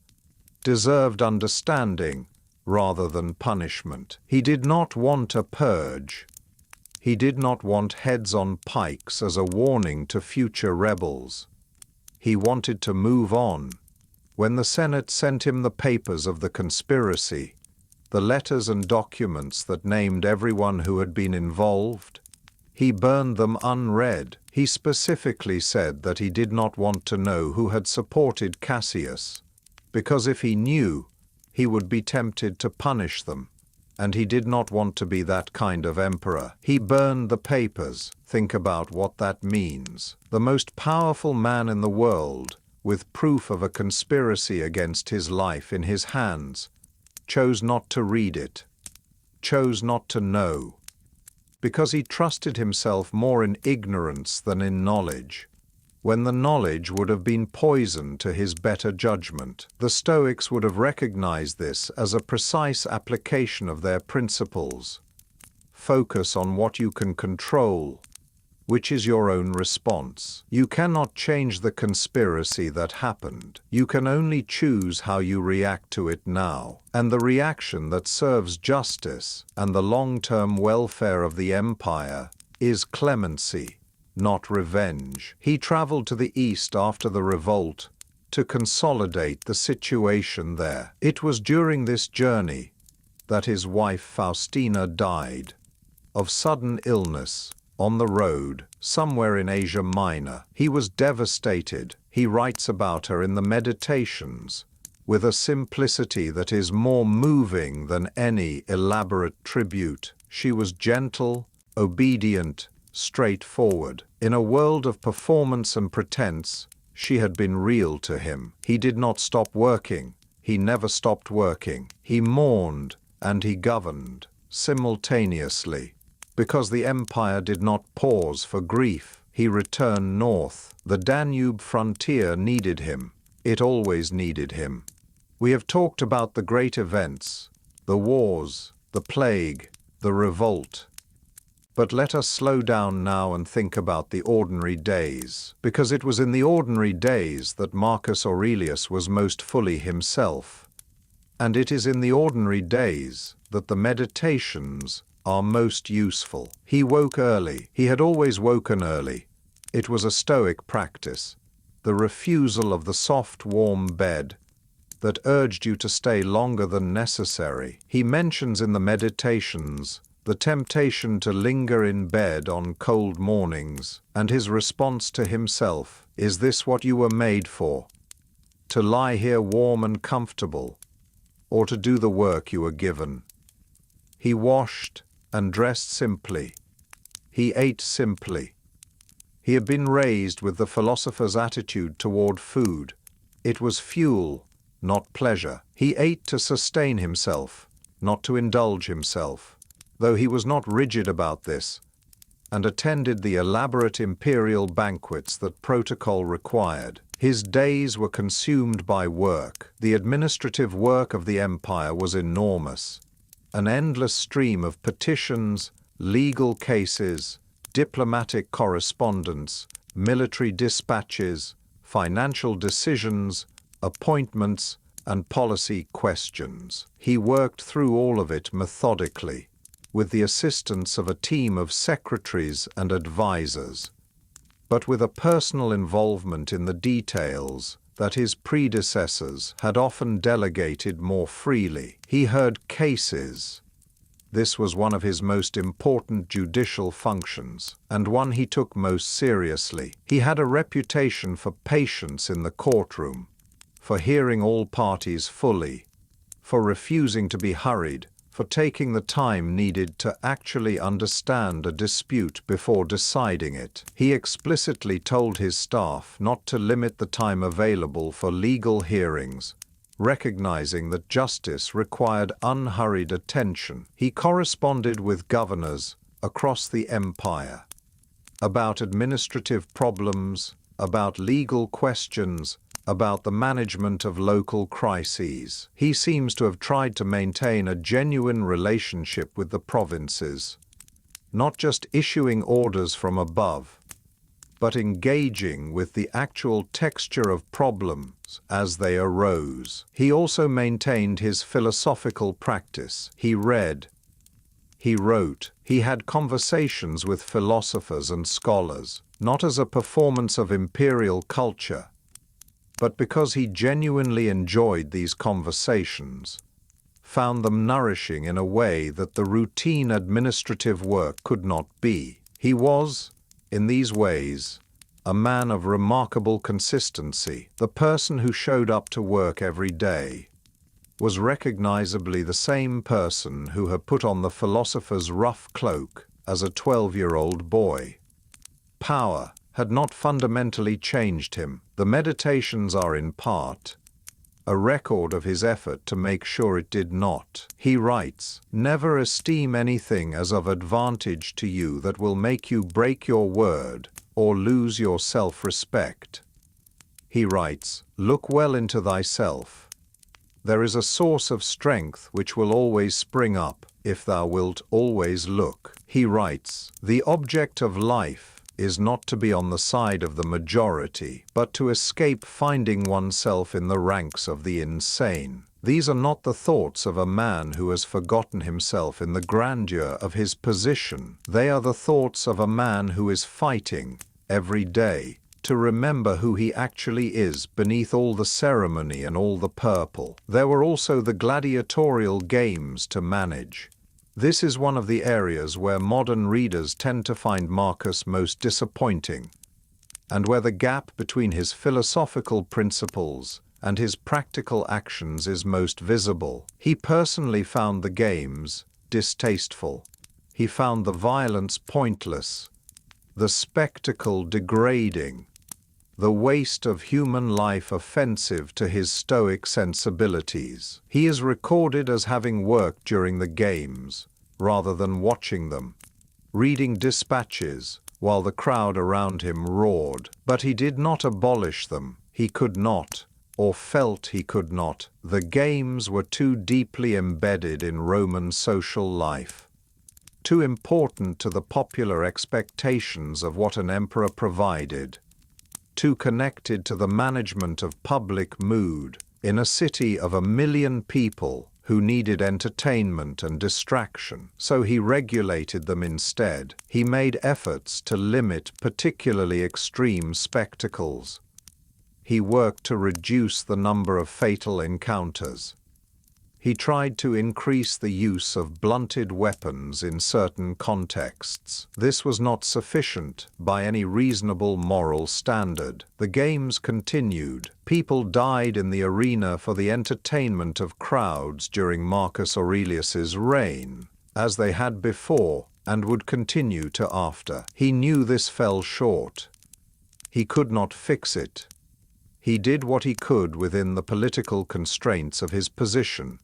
deserved understanding rather than punishment. He did not want a purge. He did not want heads on pikes as a warning to future rebels. He wanted to move on. When the Senate sent him the papers of the conspiracy, the letters and documents that named everyone who had been involved, he burned them unread. He specifically said that he did not want to know who had supported Cassius, because if he knew, he would be tempted to punish them, and he did not want to be that kind of emperor. He burned the papers. Think about what that means. The most powerful man in the world, with proof of a conspiracy against his life in his hands, chose not to read it, chose not to know, because he trusted himself more in ignorance than in knowledge, when the knowledge would have been poison to his better judgment. The Stoics would have recognized this as a precise application of their principles. Focus on what you can control, which is your own response. You cannot change the conspiracy that happened. You can only choose how you react to it now. And the reaction that serves justice and the long-term welfare of the empire is clemency, not revenge. He traveled to the east after the revolt to consolidate the situation there. It was during this journey that his wife Faustina died of sudden illness on the road somewhere in Asia Minor. He was devastated. He writes about her in the Meditations with a simplicity that is more moving than any elaborate tribute. She was gentle, obedient, straightforward. In a world of performance and pretense, she had been real to him. He did not stop working. He never stopped working. He mourned and he governed simultaneously. Because the empire did not pause for grief, he returned north. The Danube frontier needed him. It always needed him. We have talked about the great events, the wars, the plague, the revolt. But let us slow down now and think about the ordinary days, because it was in the ordinary days that Marcus Aurelius was most fully himself. And it is in the ordinary days that the Meditations are most useful. He woke early. He had always woken early. It was a Stoic practice, the refusal of the soft, warm bed that urged you to stay longer than necessary. He mentions in the Meditations the temptation to linger in bed on cold mornings, and his response to himself, "Is this what you were made for? To lie here warm and comfortable, or to do the work you were given?" He washed and dressed simply. He ate simply. He had been raised with the philosopher's attitude toward food. It was fuel, not pleasure. He ate to sustain himself, not to indulge himself, though he was not rigid about this, and attended the elaborate imperial banquets that protocol required. His days were consumed by work. The administrative work of the empire was enormous. An endless stream of petitions, legal cases, diplomatic correspondence, military dispatches, financial decisions, appointments, and policy questions. He worked through all of it methodically, with the assistance of a team of secretaries and advisors, but with a personal involvement in the details that his predecessors had often delegated more freely. He heard cases. This was one of his most important judicial functions, and one he took most seriously. He had a reputation for patience in the courtroom, for hearing all parties fully, for refusing to be hurried, for taking the time needed to actually understand a dispute before deciding it. He explicitly told his staff not to limit the time available for legal hearings, recognizing that justice required unhurried attention. He corresponded with governors across the empire about administrative problems about legal questions, about the management of local crises. He seems to have tried to maintain a genuine relationship with the provinces, not just issuing orders from above, but engaging with the actual texture of problems as they arose. He also maintained his philosophical practice. He read, he wrote, he had conversations with philosophers and scholars, not as a performance of imperial culture, but because he genuinely enjoyed these conversations, found them nourishing in a way that the routine administrative work could not be. He was, in these ways, a man of remarkable consistency. The person who showed up to work every day was recognizably the same person who had put on the philosopher's rough cloak as a 12-year-old boy. Power had not fundamentally changed him. The Meditations are in part a record of his effort to make sure it did not. He writes, "Never esteem anything as of advantage to you that will make you break your word or lose your self-respect." He writes, "Look well into thyself. There is a source of strength which will always spring up if thou wilt always look." He writes, "The object of life is not to be on the side of the majority, but to escape finding oneself in the ranks of the insane." These are not the thoughts of a man who has forgotten himself in the grandeur of his position. They are the thoughts of a man who is fighting, every day, to remember who he actually is beneath all the ceremony and all the purple. There were also the gladiatorial games to manage. This is one of the areas where modern readers tend to find Marcus most disappointing, and where the gap between his philosophical principles and his practical actions is most visible. He personally found the games distasteful. He found the violence pointless, the spectacle degrading, the waste of human life offensive to his Stoic sensibilities. He is recorded as having worked during the games, rather than watching them, reading dispatches while the crowd around him roared. But he did not abolish them. He could not, or felt he could not. The games were too deeply embedded in Roman social life, too important to the popular expectations of what an emperor provided, too connected to the management of public mood in a city of 1 million people who needed entertainment and distraction. So he regulated them instead. He made efforts to limit particularly extreme spectacles. He worked to reduce the number of fatal encounters. He tried to increase the use of blunted weapons in certain contexts. This was not sufficient by any reasonable moral standard. The games continued. People died in the arena for the entertainment of crowds during Marcus Aurelius's reign, as they had before and would continue to after. He knew this fell short. He could not fix it. He did what he could within the political constraints of his position,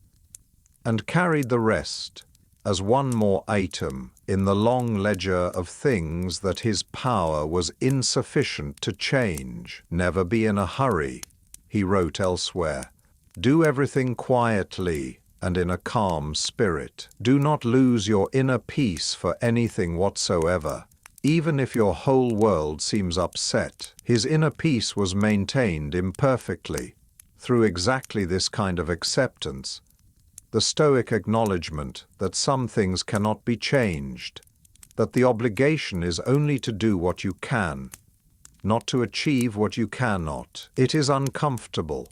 and carried the rest as one more item in the long ledger of things that his power was insufficient to change. "Never be in a hurry," he wrote elsewhere. "Do everything quietly and in a calm spirit. Do not lose your inner peace for anything whatsoever, even if your whole world seems upset." His inner peace was maintained imperfectly through exactly this kind of acceptance, the Stoic acknowledgement that some things cannot be changed, that the obligation is only to do what you can, not to achieve what you cannot. It is uncomfortable,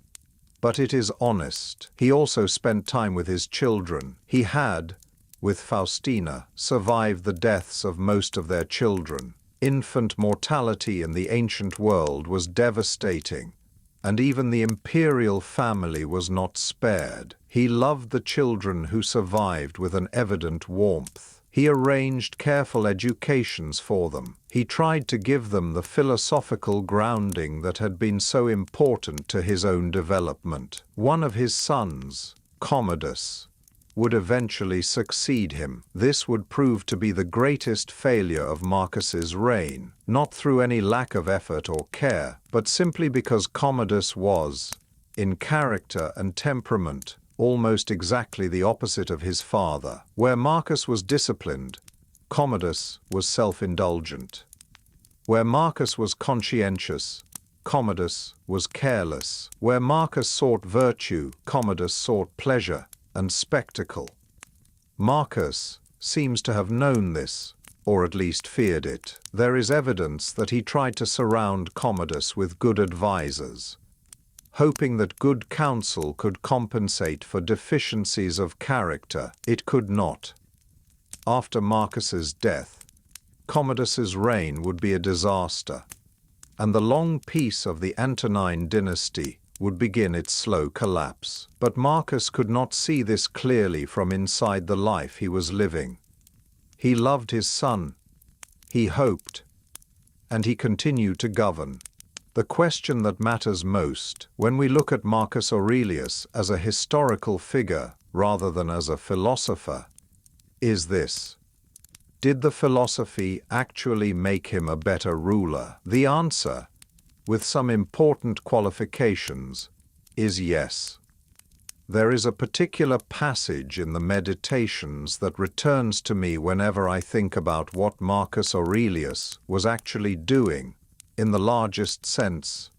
but it is honest. He also spent time with his children. He had, with Faustina, survived the deaths of most of their children. Infant mortality in the ancient world was devastating, and even the imperial family was not spared. He loved the children who survived with an evident warmth. He arranged careful educations for them. He tried to give them the philosophical grounding that had been so important to his own development. One of his sons, Commodus, would eventually succeed him. This would prove to be the greatest failure of Marcus's reign, not through any lack of effort or care, but simply because Commodus was, in character and temperament, almost exactly the opposite of his father. Where Marcus was disciplined, Commodus was self-indulgent. Where Marcus was conscientious, Commodus was careless. Where Marcus sought virtue, Commodus sought pleasure and spectacle. Marcus seems to have known this, or at least feared it. There is evidence that he tried to surround Commodus with good advisers, hoping that good counsel could compensate for deficiencies of character. It could not. After Marcus's death, Commodus's reign would be a disaster, and the long peace of the Antonine dynasty would begin its slow collapse. But Marcus could not see this clearly from inside the life he was living. He loved his son, he hoped, and he continued to govern. The question that matters most when we look at Marcus Aurelius as a historical figure rather than as a philosopher is this: did the philosophy actually make him a better ruler? The answer, with some important qualifications, is yes. There is a particular passage in the Meditations that returns to me whenever I think about what Marcus Aurelius was actually doing, in the largest sense,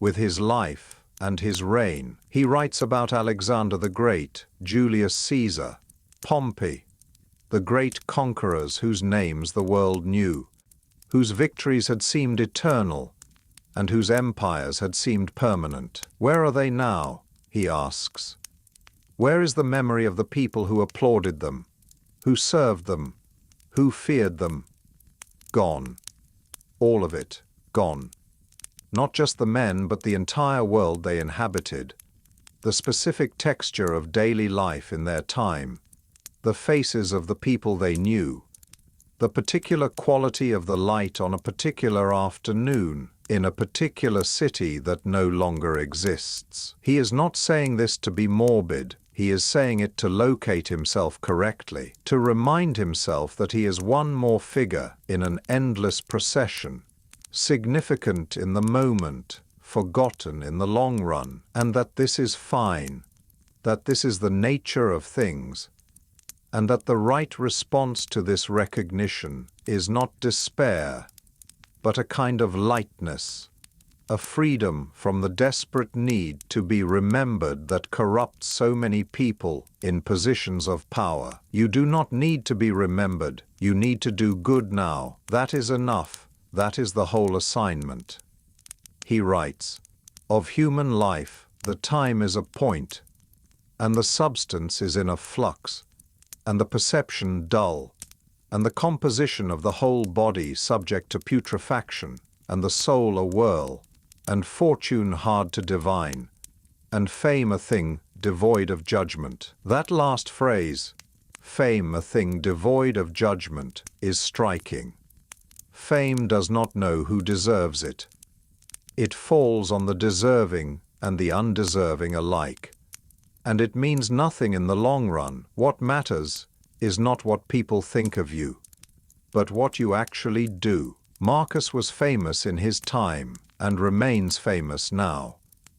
with his life and his reign. He writes about Alexander the Great, Julius Caesar, Pompey, the great conquerors whose names the world knew, whose victories had seemed eternal, and whose empires had seemed permanent. Where are they now? He asks. Where is the memory of the people who applauded them, who served them, who feared them? Gone. All of it, gone. Not just the men, but the entire world they inhabited, the specific texture of daily life in their time, the faces of the people they knew, the particular quality of the light on a particular afternoon, in a particular city that no longer exists. He is not saying this to be morbid, he is saying it to locate himself correctly, to remind himself that he is one more figure in an endless procession, significant in the moment, forgotten in the long run, and that this is fine, that this is the nature of things, and that the right response to this recognition is not despair, but a kind of lightness, a freedom from the desperate need to be remembered that corrupts so many people in positions of power. You do not need to be remembered, you need to do good now. That is enough, that is the whole assignment. He writes, of human life, the time is a point, and the substance is in a flux, and the perception dull, and the composition of the whole body subject to putrefaction, and the soul a whirl, and fortune hard to divine, and fame a thing devoid of judgment. That last phrase, fame a thing devoid of judgment, is striking. Fame does not know who deserves it. It falls on the deserving and the undeserving alike. And it means nothing in the long run. What matters is not what people think of you, but what you actually do. Marcus was famous in his time and remains famous now.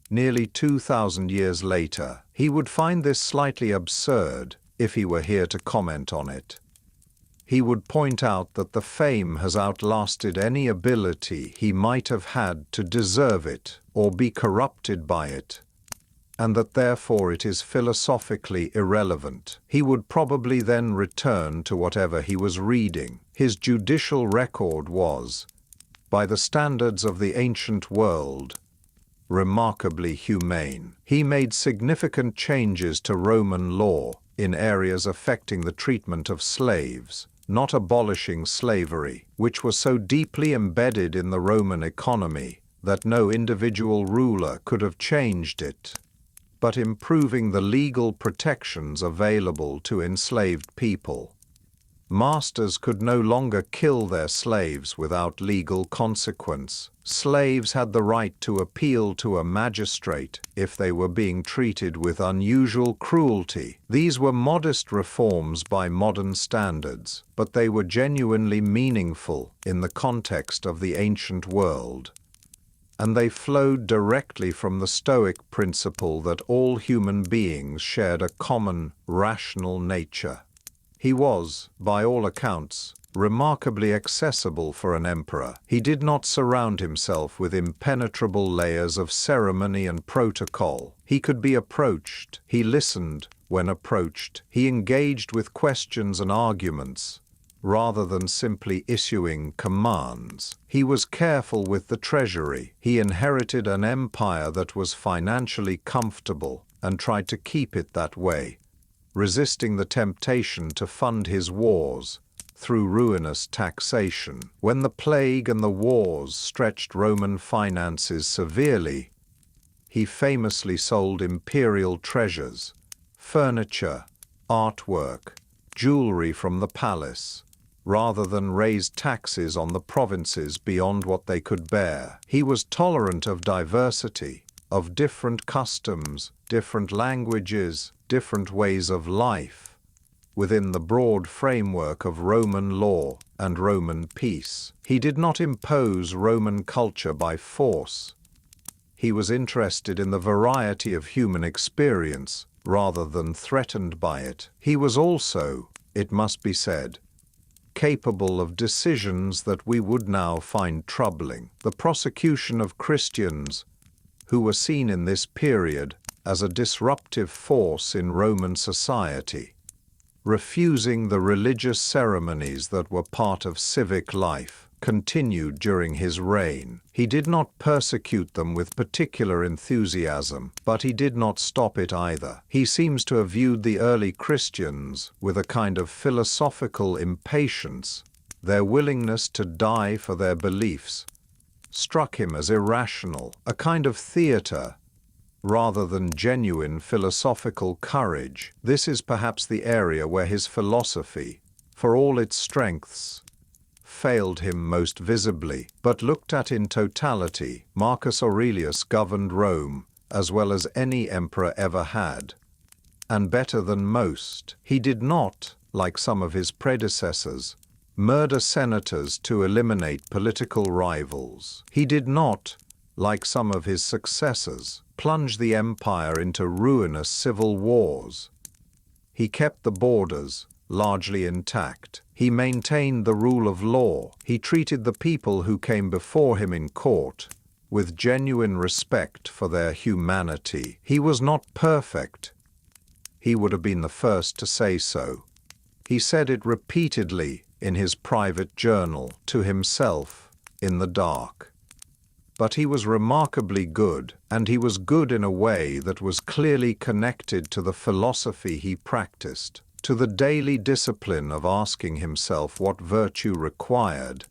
Nearly 2,000 years later, he would find this slightly absurd if he were here to comment on it. He would point out that the fame has outlasted any ability he might have had to deserve it or be corrupted by it, and that therefore it is philosophically irrelevant. He would probably then return to whatever he was reading. His judicial record was, by the standards of the ancient world, remarkably humane. He made significant changes to Roman law in areas affecting the treatment of slaves, not abolishing slavery, which was so deeply embedded in the Roman economy that no individual ruler could have changed it, but improving the legal protections available to enslaved people. Masters could no longer kill their slaves without legal consequence. Slaves had the right to appeal to a magistrate if they were being treated with unusual cruelty. These were modest reforms by modern standards, but they were genuinely meaningful in the context of the ancient world. And they flowed directly from the Stoic principle that all human beings shared a common, rational nature. He was, by all accounts, remarkably accessible for an emperor. He did not surround himself with impenetrable layers of ceremony and protocol. He could be approached. He listened when approached. He engaged with questions and arguments, rather than simply issuing commands. He was careful with the treasury. He inherited an empire that was financially comfortable and tried to keep it that way, resisting the temptation to fund his wars through ruinous taxation. When the plague and the wars stretched Roman finances severely, he famously sold imperial treasures, furniture, artwork, jewelry from the palace, rather than raise taxes on the provinces beyond what they could bear. He was tolerant of diversity, of different customs, different languages, different ways of life, within the broad framework of Roman law and Roman peace. He did not impose Roman culture by force. He was interested in the variety of human experience rather than threatened by it. He was also, it must be said, capable of decisions that we would now find troubling. The prosecution of Christians, who were seen in this period as a disruptive force in Roman society, refusing the religious ceremonies that were part of civic life, continued during his reign. He did not persecute them with particular enthusiasm, but he did not stop it either. He seems to have viewed the early Christians with a kind of philosophical impatience. Their willingness to die for their beliefs struck him as irrational, a kind of theater rather than genuine philosophical courage. This is perhaps the area where his philosophy, for all its strengths, failed him most visibly. But looked at in totality, Marcus Aurelius governed Rome as well as any emperor ever had, and better than most. He did not, like some of his predecessors, murder senators to eliminate political rivals. He did not, like some of his successors, plunge the empire into ruinous civil wars. He kept the borders largely intact. He maintained the rule of law. He treated the people who came before him in court with genuine respect for their humanity. He was not perfect. He would have been the first to say so. He said it repeatedly in his private journal to himself in the dark. But he was remarkably good, and he was good in a way that was clearly connected to the philosophy he practiced, to the daily discipline of asking himself what virtue required,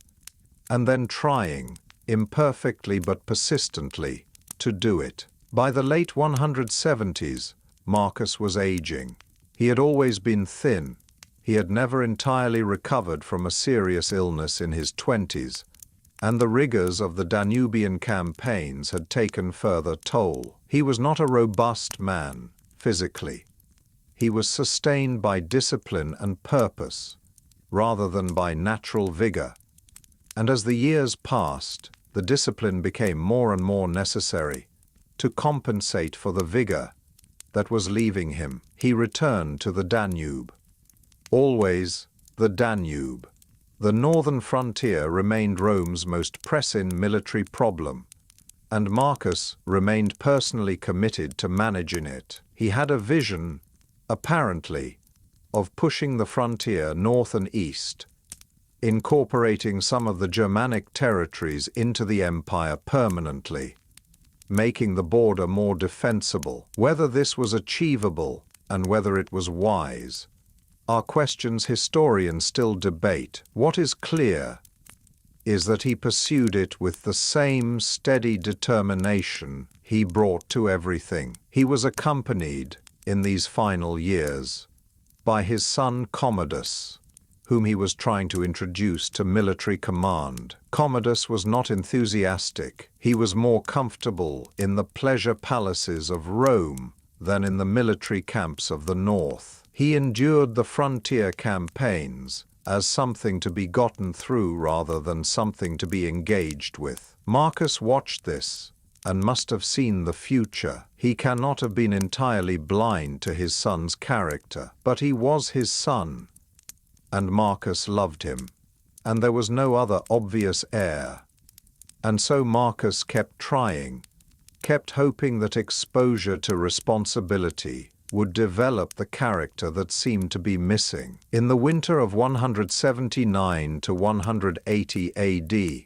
and then trying, imperfectly but persistently, to do it. By the late 170s, Marcus was aging. He had always been thin. He had never entirely recovered from a serious illness in his 20s, and the rigors of the Danubian campaigns had taken further toll. He was not a robust man, physically. He was sustained by discipline and purpose, rather than by natural vigor. And as the years passed, the discipline became more and more necessary to compensate for the vigor that was leaving him. He returned to the Danube. Always the Danube. The northern frontier remained Rome's most pressing military problem, and Marcus remained personally committed to managing it. He had a vision, apparently, of pushing the frontier north and east, incorporating some of the Germanic territories into the empire permanently, making the border more defensible. Whether this was achievable and whether it was wise are questions historians still debate. What is clear is that he pursued it with the same steady determination he brought to everything. He was accompanied, in these final years, by his son Commodus, whom he was trying to introduce to military command. Commodus was not enthusiastic. He was more comfortable in the pleasure palaces of Rome than in the military camps of the north. He endured the frontier campaigns as something to be gotten through rather than something to be engaged with. Marcus watched this and must have seen the future. He cannot have been entirely blind to his son's character, but he was his son, and Marcus loved him, and there was no other obvious heir. And so Marcus kept trying, kept hoping that exposure to responsibility would develop the character that seemed to be missing. In the winter of 179 to 180 AD,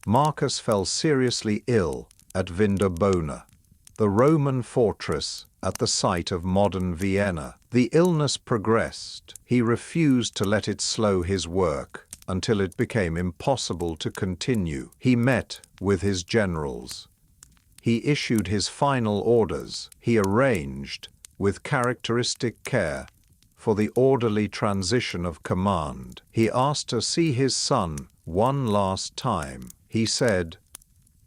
Marcus fell seriously ill at Vindobona, the Roman fortress at the site of modern Vienna. The illness progressed. He refused to let it slow his work until it became impossible to continue. He met with his generals. He issued his final orders. He arranged, with characteristic care, for the orderly transition of command. He asked to see his son one last time. He said,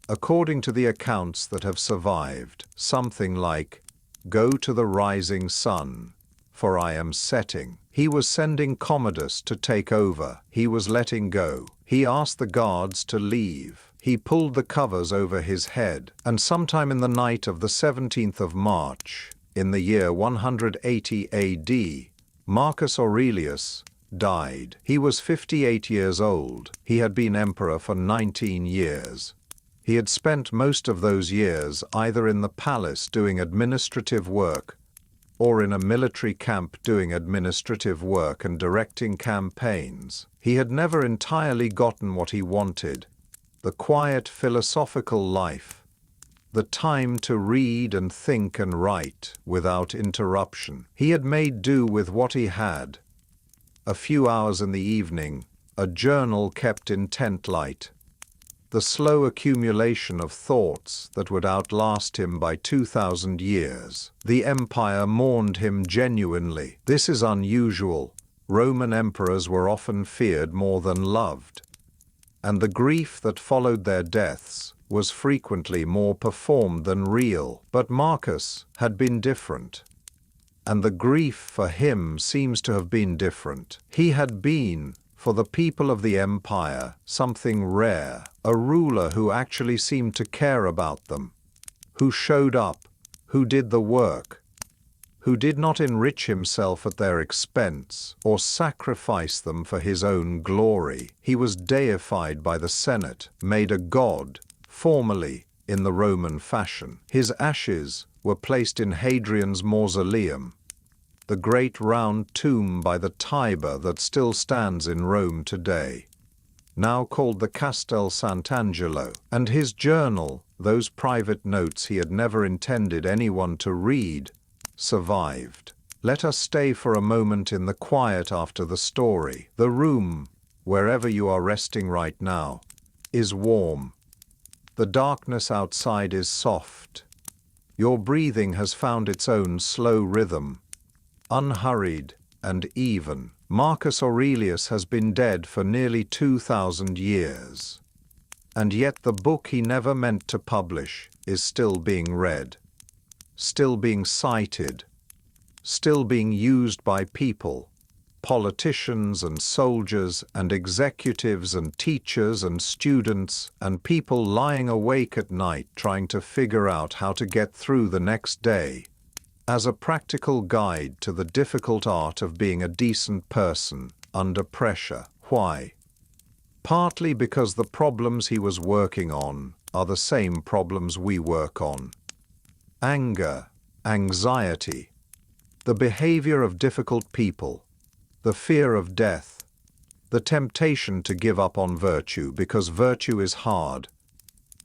according to the accounts that have survived, something like, "Go to the rising sun, for I am setting." He was sending Commodus to take over. He was letting go. He asked the guards to leave. He pulled the covers over his head, and sometime in the night of the 17th of March, in the year 180 AD, Marcus Aurelius died. He was 58 years old. He had been emperor for 19 years. He had spent most of those years either in the palace doing administrative work or in a military camp doing administrative work and directing campaigns. He had never entirely gotten what he wanted: the quiet philosophical life, the time to read and think and write without interruption. He had made do with what he had. A few hours in the evening, a journal kept in tent light, the slow accumulation of thoughts that would outlast him by 2,000 years. The empire mourned him genuinely. This is unusual. Roman emperors were often feared more than loved, and the grief that followed their deaths was frequently more performed than real. But Marcus had been different, and the grief for him seems to have been different. He had been, for the people of the empire, something rare, a ruler who actually seemed to care about them, who showed up, who did the work, who did not enrich himself at their expense or sacrifice them for his own glory. He was deified by the Senate, made a god, formally, in the Roman fashion. His ashes were placed in Hadrian's mausoleum, the great round tomb by the Tiber that still stands in Rome today, now called the Castel Sant'Angelo. And his journal, those private notes he had never intended anyone to read, survived. Let us stay for a moment in the quiet after the story. The room, wherever you are resting right now, is warm. The darkness outside is soft. Your breathing has found its own slow rhythm, unhurried and even. Marcus Aurelius has been dead for nearly 2,000 years. And yet the book he never meant to publish is still being read, still being cited, still being used by people, politicians and soldiers and executives and teachers and students and people lying awake at night trying to figure out how to get through the next day, as a practical guide to the difficult art of being a decent person under pressure. Why? Partly because the problems he was working on are the same problems we work on. Anger, anxiety, the behavior of difficult people, the fear of death, the temptation to give up on virtue because virtue is hard,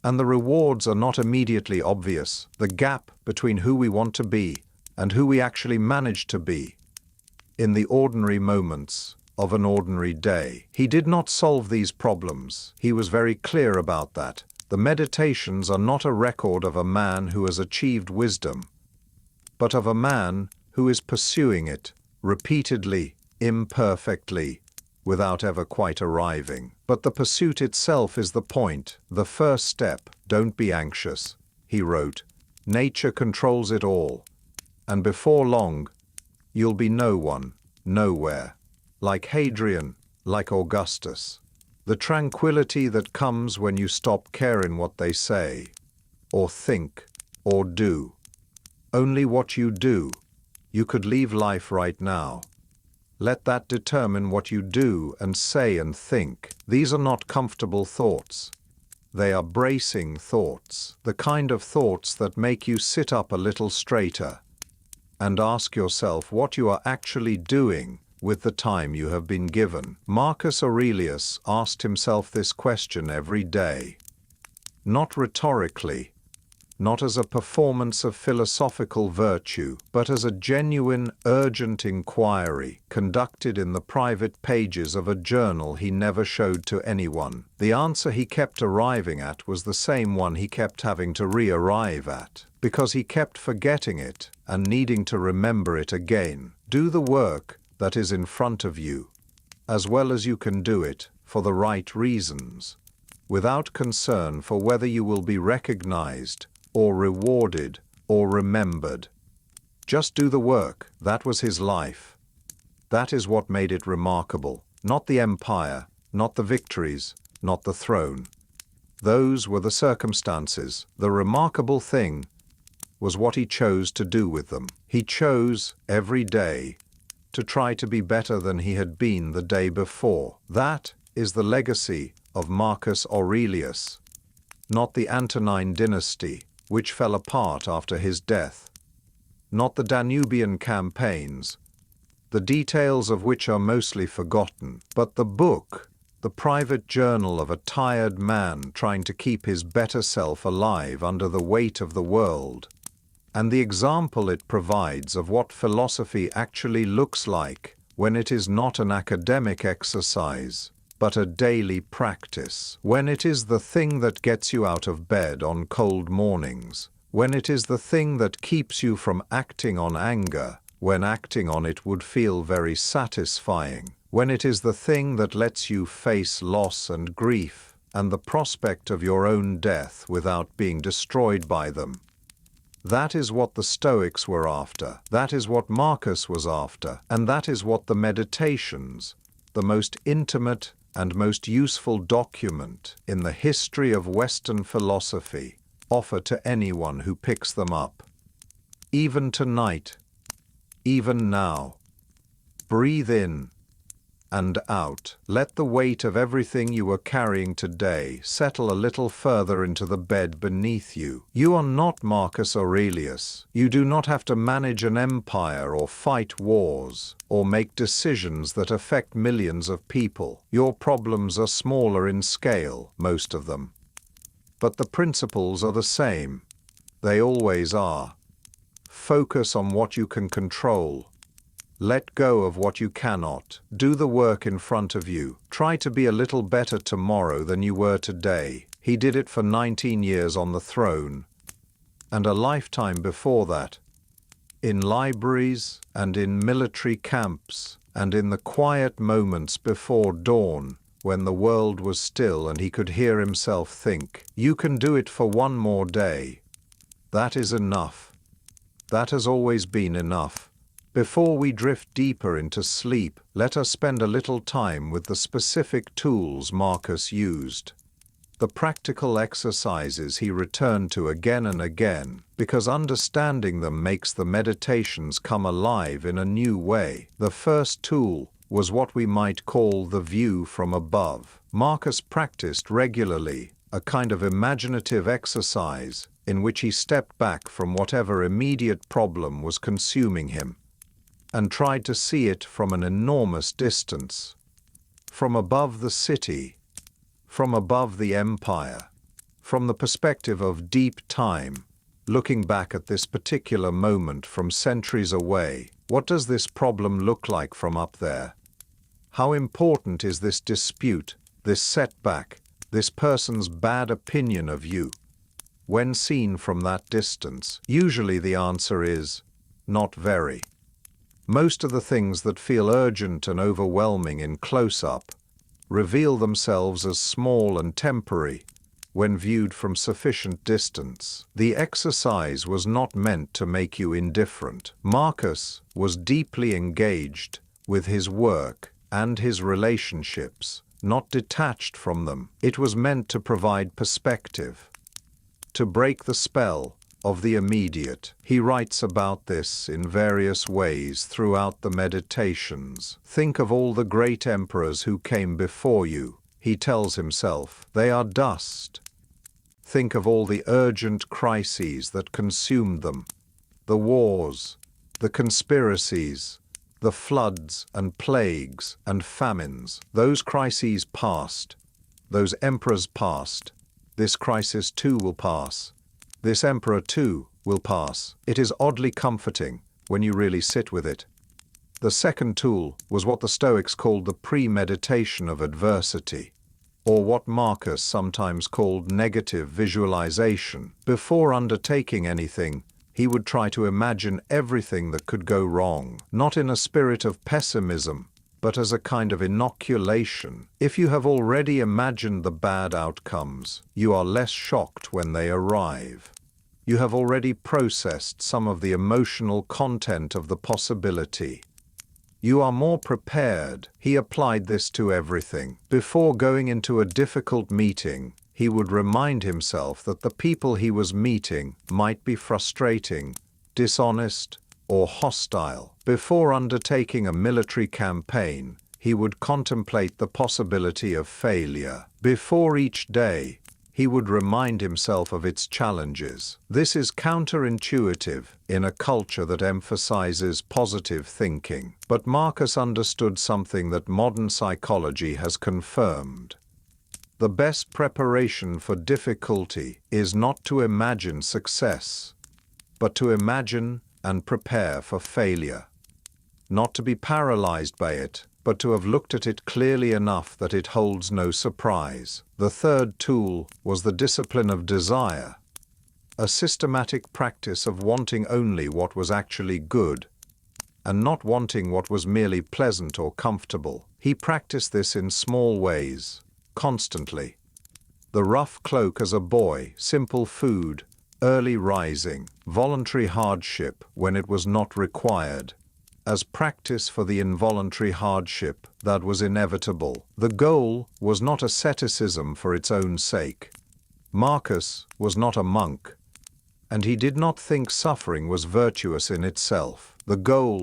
and the rewards are not immediately obvious, the gap between who we want to be and who we actually manage to be in the ordinary moments of an ordinary day. He did not solve these problems. He was very clear about that. The Meditations are not a record of a man who has achieved wisdom, but of a man who is pursuing it repeatedly, imperfectly, without ever quite arriving. But the pursuit itself is the point, the first step. Don't be anxious, he wrote. Nature controls it all. And before long, you'll be no one, nowhere. Like Hadrian, like Augustus. The tranquility that comes when you stop caring what they say, or think, or do. Only what you do. You could leave life right now. Let that determine what you do and say and think. These are not comfortable thoughts. They are bracing thoughts, the kind of thoughts that make you sit up a little straighter and ask yourself what you are actually doing with the time you have been given. Marcus Aurelius asked himself this question every day. Not rhetorically, not as a performance of philosophical virtue, but as a genuine, urgent inquiry conducted in the private pages of a journal he never showed to anyone. The answer he kept arriving at was the same one he kept having to re-arrive at, because he kept forgetting it and needing to remember it again. Do the work that is in front of you, as well as you can do it for the right reasons, without concern for whether you will be recognized or rewarded, or remembered. Just do the work. That was his life. That is what made it remarkable. Not the empire, not the victories, not the throne. Those were the circumstances. The remarkable thing was what he chose to do with them. He chose, every day, to try to be better than he had been the day before. That is the legacy of Marcus Aurelius, not the Antonine dynasty, which fell apart after his death, not the Danubian campaigns, the details of which are mostly forgotten, but the book, the private journal of a tired man trying to keep his better self alive under the weight of the world, and the example it provides of what philosophy actually looks like when it is not an academic exercise, but a daily practice, when it is the thing that gets you out of bed on cold mornings, when it is the thing that keeps you from acting on anger, when acting on it would feel very satisfying, when it is the thing that lets you face loss and grief and the prospect of your own death without being destroyed by them. That is what the Stoics were after, that is what Marcus was after, and that is what the Meditations, the most intimate and most useful document in the history of Western philosophy, offer to anyone who picks them up. Even tonight, even now, breathe in and out. Let the weight of everything you are carrying today settle a little further into the bed beneath you. You are not Marcus Aurelius. You do not have to manage an empire or fight wars or make decisions that affect millions of people. Your problems are smaller in scale, most of them. But the principles are the same. They always are. Focus on what you can control. Let go of what you cannot. Do the work in front of you. Try to be a little better tomorrow than you were today. He did it for 19 years on the throne, and a lifetime before that, in libraries and in military camps and in the quiet moments before dawn, when the world was still and he could hear himself think. You can do it for one more day. That is enough. That has always been enough. Before we drift deeper into sleep, let us spend a little time with the specific tools Marcus used. The practical exercises he returned to again and again, because understanding them makes the meditations come alive in a new way. The first tool was what we might call the view from above. Marcus practiced regularly a kind of imaginative exercise in which he stepped back from whatever immediate problem was consuming him and tried to see it from an enormous distance, from above the city, from above the empire, from the perspective of deep time, looking back at this particular moment from centuries away. What does this problem look like from up there? How important is this dispute, this setback, this person's bad opinion of you? When seen from that distance, usually the answer is, not very. Most of the things that feel urgent and overwhelming in close-up reveal themselves as small and temporary when viewed from sufficient distance. The exercise was not meant to make you indifferent. Marcus was deeply engaged with his work and his relationships, not detached from them. It was meant to provide perspective, to break the spell of the immediate. He writes about this in various ways throughout the Meditations. Think of all the great emperors who came before you. He tells himself, they are dust. Think of all the urgent crises that consumed them, the wars, the conspiracies, the floods and plagues and famines. Those crises passed. Those emperors passed. This crisis too will pass. This emperor too will pass. It is oddly comforting when you really sit with it. The second tool was what the Stoics called the premeditation of adversity, or what Marcus sometimes called negative visualization. Before undertaking anything, he would try to imagine everything that could go wrong, not in a spirit of pessimism, but as a kind of inoculation. If you have already imagined the bad outcomes, you are less shocked when they arrive. You have already processed some of the emotional content of the possibility. You are more prepared. He applied this to everything. Before going into a difficult meeting, he would remind himself that the people he was meeting might be frustrating, dishonest, or hostile. Before undertaking a military campaign, he would contemplate the possibility of failure. Before each day, he would remind himself of its challenges. This is counterintuitive in a culture that emphasizes positive thinking. But Marcus understood something that modern psychology has confirmed. The best preparation for difficulty is not to imagine success, but to imagine and prepare for failure. Not to be paralyzed by it, but to have looked at it clearly enough that it holds no surprise. The third tool was the discipline of desire, a systematic practice of wanting only what was actually good, and not wanting what was merely pleasant or comfortable. He practiced this in small ways, constantly. The rough cloak as a boy, simple food, early rising, voluntary hardship when it was not required, as practice for the involuntary hardship that was inevitable. The goal was not asceticism for its own sake. Marcus was not a monk, and he did not think suffering was virtuous in itself. The goal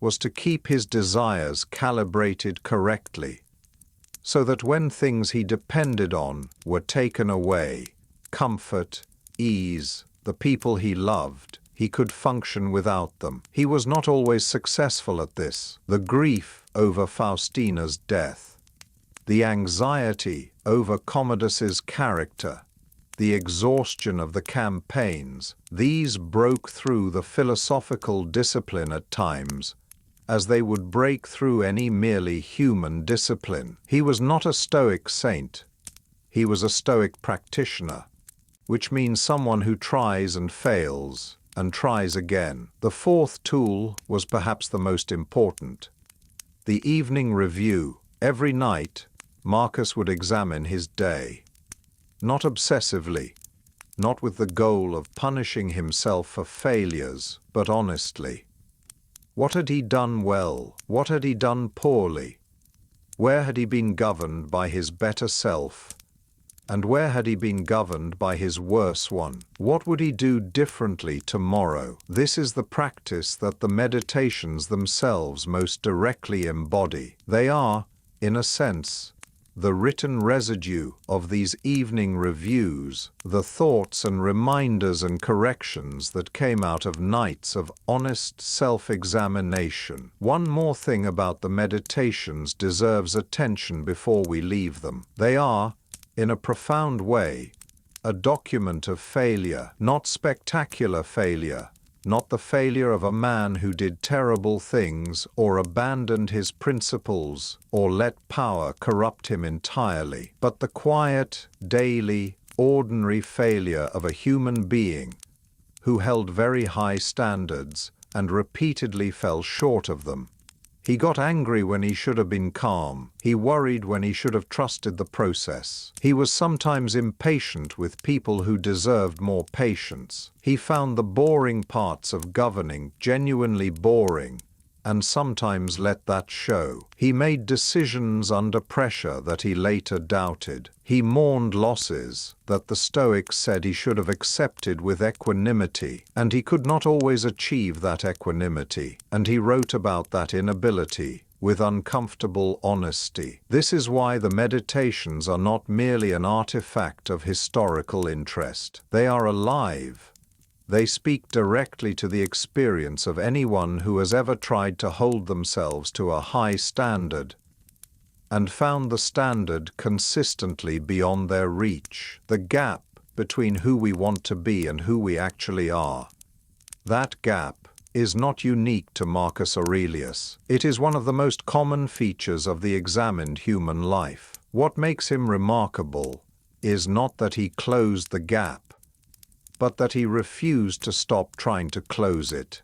was to keep his desires calibrated correctly, so that when things he depended on were taken away, comfort, ease, the people he loved, he could function without them. He was not always successful at this. The grief over Faustina's death, the anxiety over Commodus's character, the exhaustion of the campaigns, these broke through the philosophical discipline at times, as they would break through any merely human discipline. He was not a Stoic saint. He was a Stoic practitioner, which means someone who tries and fails and tries again. The fourth tool was perhaps the most important. The evening review. Every night, Marcus would examine his day. Not obsessively, not with the goal of punishing himself for failures, but honestly. What had he done well? What had he done poorly? Where had he been governed by his better self? And where had he been governed by his worse one? What would he do differently tomorrow? This is the practice that the meditations themselves most directly embody. They are, in a sense, the written residue of these evening reviews, the thoughts and reminders and corrections that came out of nights of honest self-examination. One more thing about the meditations deserves attention before we leave them. They are, in a profound way, a document of failure, not spectacular failure, not the failure of a man who did terrible things or abandoned his principles or let power corrupt him entirely, but the quiet, daily, ordinary failure of a human being who held very high standards and repeatedly fell short of them. He got angry when he should have been calm. He worried when he should have trusted the process. He was sometimes impatient with people who deserved more patience. He found the boring parts of governing genuinely boring, and sometimes let that show. He made decisions under pressure that he later doubted. He mourned losses that the Stoics said he should have accepted with equanimity, and he could not always achieve that equanimity, and he wrote about that inability with uncomfortable honesty. This is why the Meditations are not merely an artifact of historical interest. They are alive. They speak directly to the experience of anyone who has ever tried to hold themselves to a high standard and found the standard consistently beyond their reach. The gap between who we want to be and who we actually are. That gap is not unique to Marcus Aurelius. It is one of the most common features of the examined human life. What makes him remarkable is not that he closed the gap, but that he refused to stop trying to close it,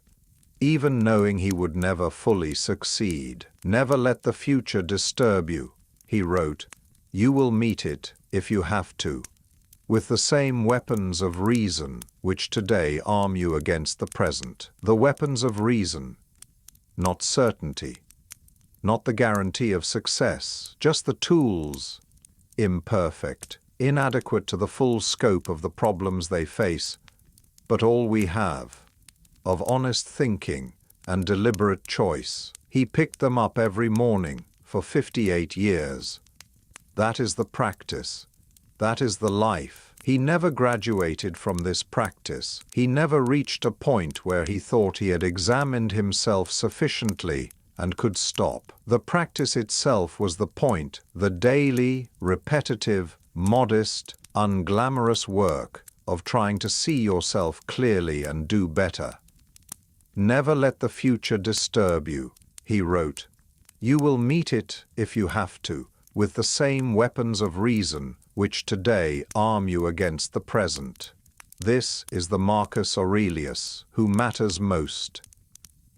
even knowing he would never fully succeed. "Never let the future disturb you," he wrote. "You will meet it, if you have to, with the same weapons of reason which today arm you against the present." The weapons of reason, not certainty, not the guarantee of success, just the tools, imperfect, inadequate to the full scope of the problems they face, but all we have, of honest thinking and deliberate choice. He picked them up every morning for 58 years. That is the practice. That is the life. He never graduated from this practice. He never reached a point where he thought he had examined himself sufficiently and could stop. The practice itself was the point, the daily, repetitive, modest, unglamorous work of trying to see yourself clearly and do better. "Never let the future disturb you," he wrote. "You will meet it, if you have to, with the same weapons of reason which today arm you against the present." This is the Marcus Aurelius who matters most.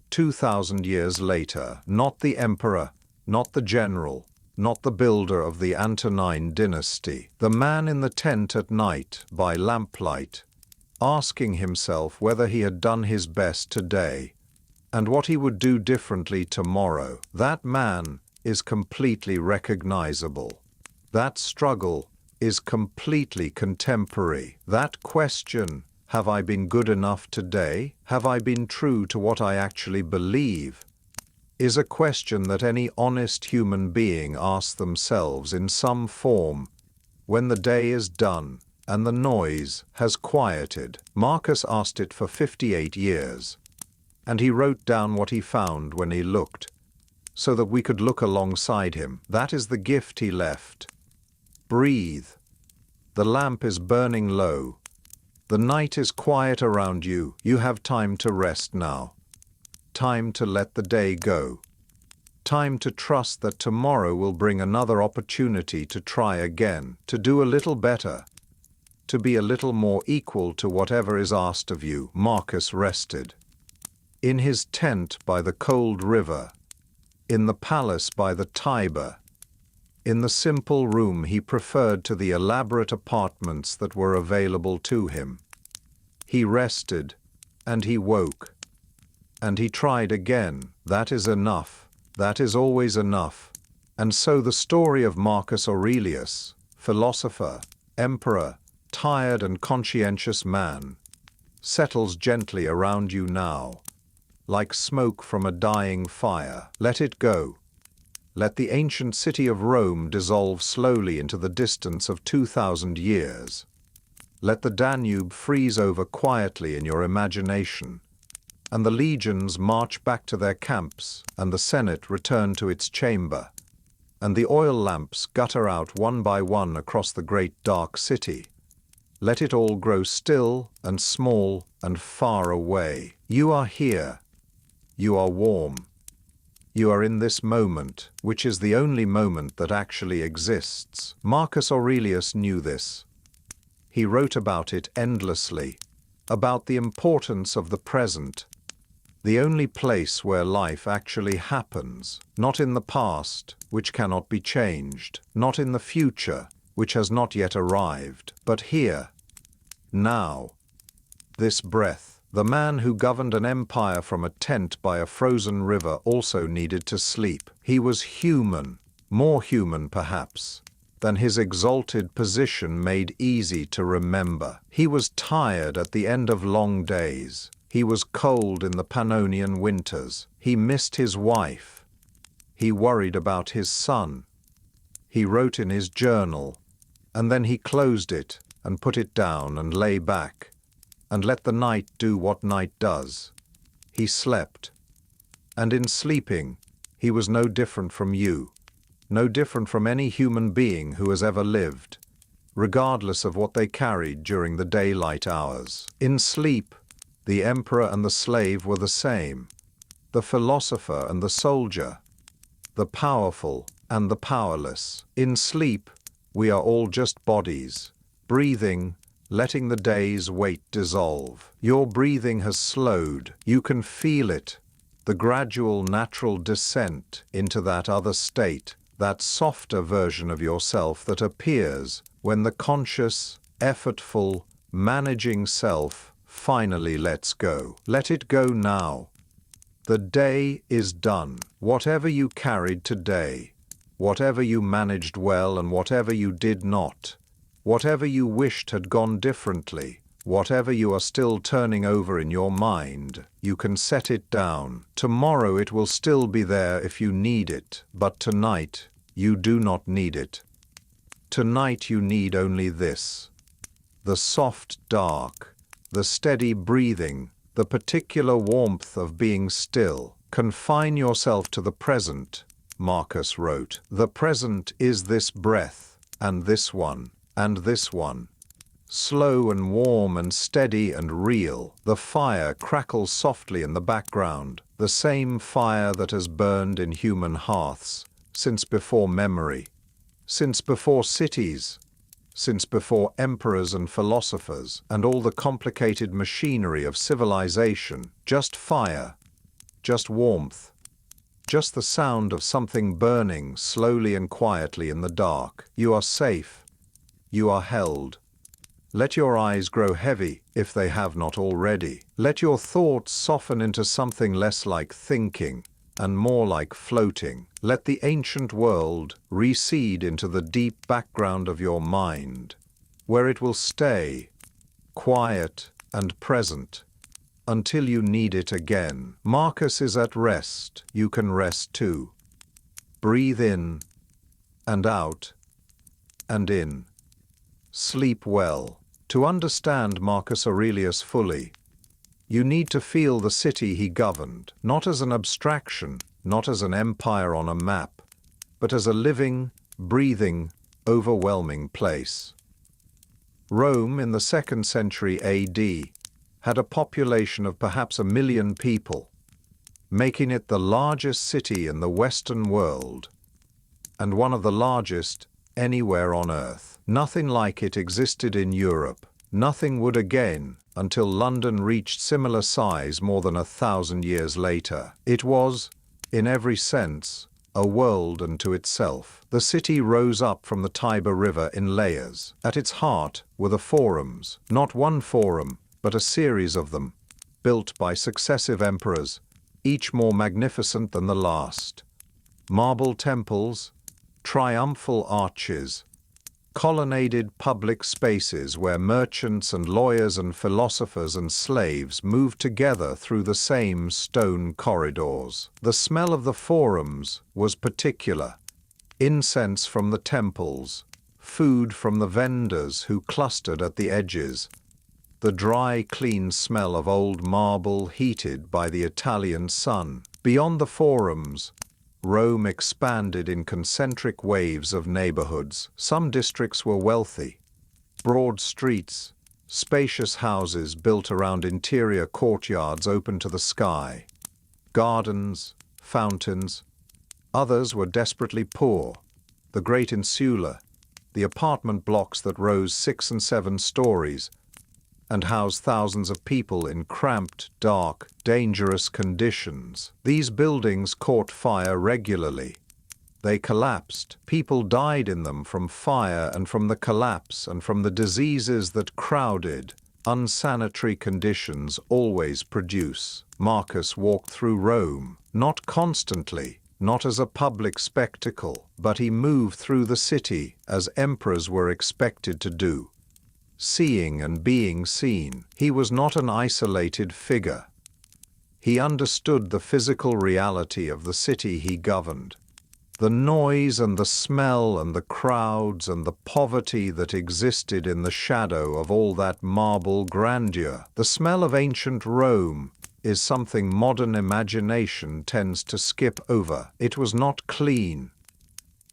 2,000 years later, not the emperor, not the general, not the builder of the Antonine dynasty, the man in the tent at night by lamplight, asking himself whether he had done his best today and what he would do differently tomorrow. That man is completely recognizable. That struggle is completely contemporary. That question, have I been good enough today? Have I been true to what I actually believe? Is a question that any honest human being asks themselves in some form when the day is done and the noise has quieted. Marcus asked it for 58 years, and he wrote down what he found when he looked, so that we could look alongside him. That is the gift he left. Breathe. The lamp is burning low. The night is quiet around you. You have time to rest now. Time to let the day go. Time to trust that tomorrow will bring another opportunity to try again, to do a little better, to be a little more equal to whatever is asked of you. Marcus rested. In his tent by the cold river, in the palace by the Tiber, in the simple room he preferred to the elaborate apartments that were available to him. He rested, and he woke. And he tried again. That is enough. That is always enough. And so the story of Marcus Aurelius, philosopher, emperor, tired and conscientious man, settles gently around you now, like smoke from a dying fire. Let it go. Let the ancient city of Rome dissolve slowly into the distance of 2,000 years. Let the Danube freeze over quietly in your imagination, and the legions march back to their camps, and the Senate return to its chamber, and the oil lamps gutter out one by one across the great dark city. Let it all grow still and small and far away. You are here. You are warm. You are in this moment, which is the only moment that actually exists. Marcus Aurelius knew this. He wrote about it endlessly, about the importance of the present, the only place where life actually happens, not in the past, which cannot be changed, not in the future, which has not yet arrived, but here, now, this breath. The man who governed an empire from a tent by a frozen river also needed to sleep. He was human, more human perhaps, than his exalted position made easy to remember. He was tired at the end of long days. He was cold in the Pannonian winters. He missed his wife. He worried about his son. He wrote in his journal, and then he closed it and put it down and lay back, and let the night do what night does. He slept. And in sleeping, he was no different from you, no different from any human being who has ever lived, regardless of what they carried during the daylight hours. In sleep, the emperor and the slave were the same, the philosopher and the soldier, the powerful and the powerless. In sleep, we are all just bodies, breathing, letting the day's weight dissolve. Your breathing has slowed. You can feel it, the gradual natural descent into that other state, that softer version of yourself that appears when the conscious, effortful, managing self finally lets go. Let it go now. The day is done. Whatever you carried today, whatever you managed well and whatever you did not, whatever you wished had gone differently, whatever you are still turning over in your mind, you can set it down. Tomorrow it will still be there if you need it, but tonight you do not need it. Tonight you need only this: the soft dark, the steady breathing, the particular warmth of being still. Confine yourself to the present, Marcus wrote. The present is this breath, and this one, and this one. Slow and warm and steady and real. The fire crackles softly in the background, the same fire that has burned in human hearths since before memory, since before cities, since before emperors and philosophers and all the complicated machinery of civilization. Just fire, just warmth, just the sound of something burning slowly and quietly in the dark. You are safe. You are held. Let your eyes grow heavy, if they have not already. Let your thoughts soften into something less like thinking and more like floating. Let the ancient world recede into the deep background of your mind, where it will stay, quiet and present, until you need it again. Marcus is at rest. You can rest too. Breathe in and out and in. Sleep well. To understand Marcus Aurelius fully, you need to feel the city he governed, not as an abstraction, not as an empire on a map, but as a living, breathing, overwhelming place. Rome in the 2nd century AD had a population of perhaps 1 million people, making it the largest city in the Western world, and one of the largest anywhere on Earth. Nothing like it existed in Europe. Nothing would again until London reached similar size more than 1,000 years later. It was, in every sense, a world unto itself. The city rose up from the Tiber River in layers. At its heart were the forums, not one forum, but a series of them, built by successive emperors, each more magnificent than the last. Marble temples, triumphal arches, colonnaded public spaces where merchants and lawyers and philosophers and slaves moved together through the same stone corridors. The smell of the forums was particular. Incense from the temples, food from the vendors who clustered at the edges, the dry, clean smell of old marble heated by the Italian sun. Beyond the forums, Rome expanded in concentric waves of neighborhoods. Some districts were wealthy. Broad streets, spacious houses built around interior courtyards open to the sky, gardens, fountains. Others were desperately poor. The Great Insula, the apartment blocks that rose 6 and 7 stories, and housed thousands of people in cramped, dark, dangerous conditions. These buildings caught fire regularly. They collapsed. People died in them from fire and from the collapse and from the diseases that crowded, unsanitary conditions always produce. Marcus walked through Rome, not constantly, not as a public spectacle, but he moved through the city as emperors were expected to do, seeing and being seen. He was not an isolated figure. He understood the physical reality of the city he governed. The noise and the smell and the crowds and the poverty that existed in the shadow of all that marble grandeur. The smell of ancient Rome is something modern imagination tends to skip over. It was not clean.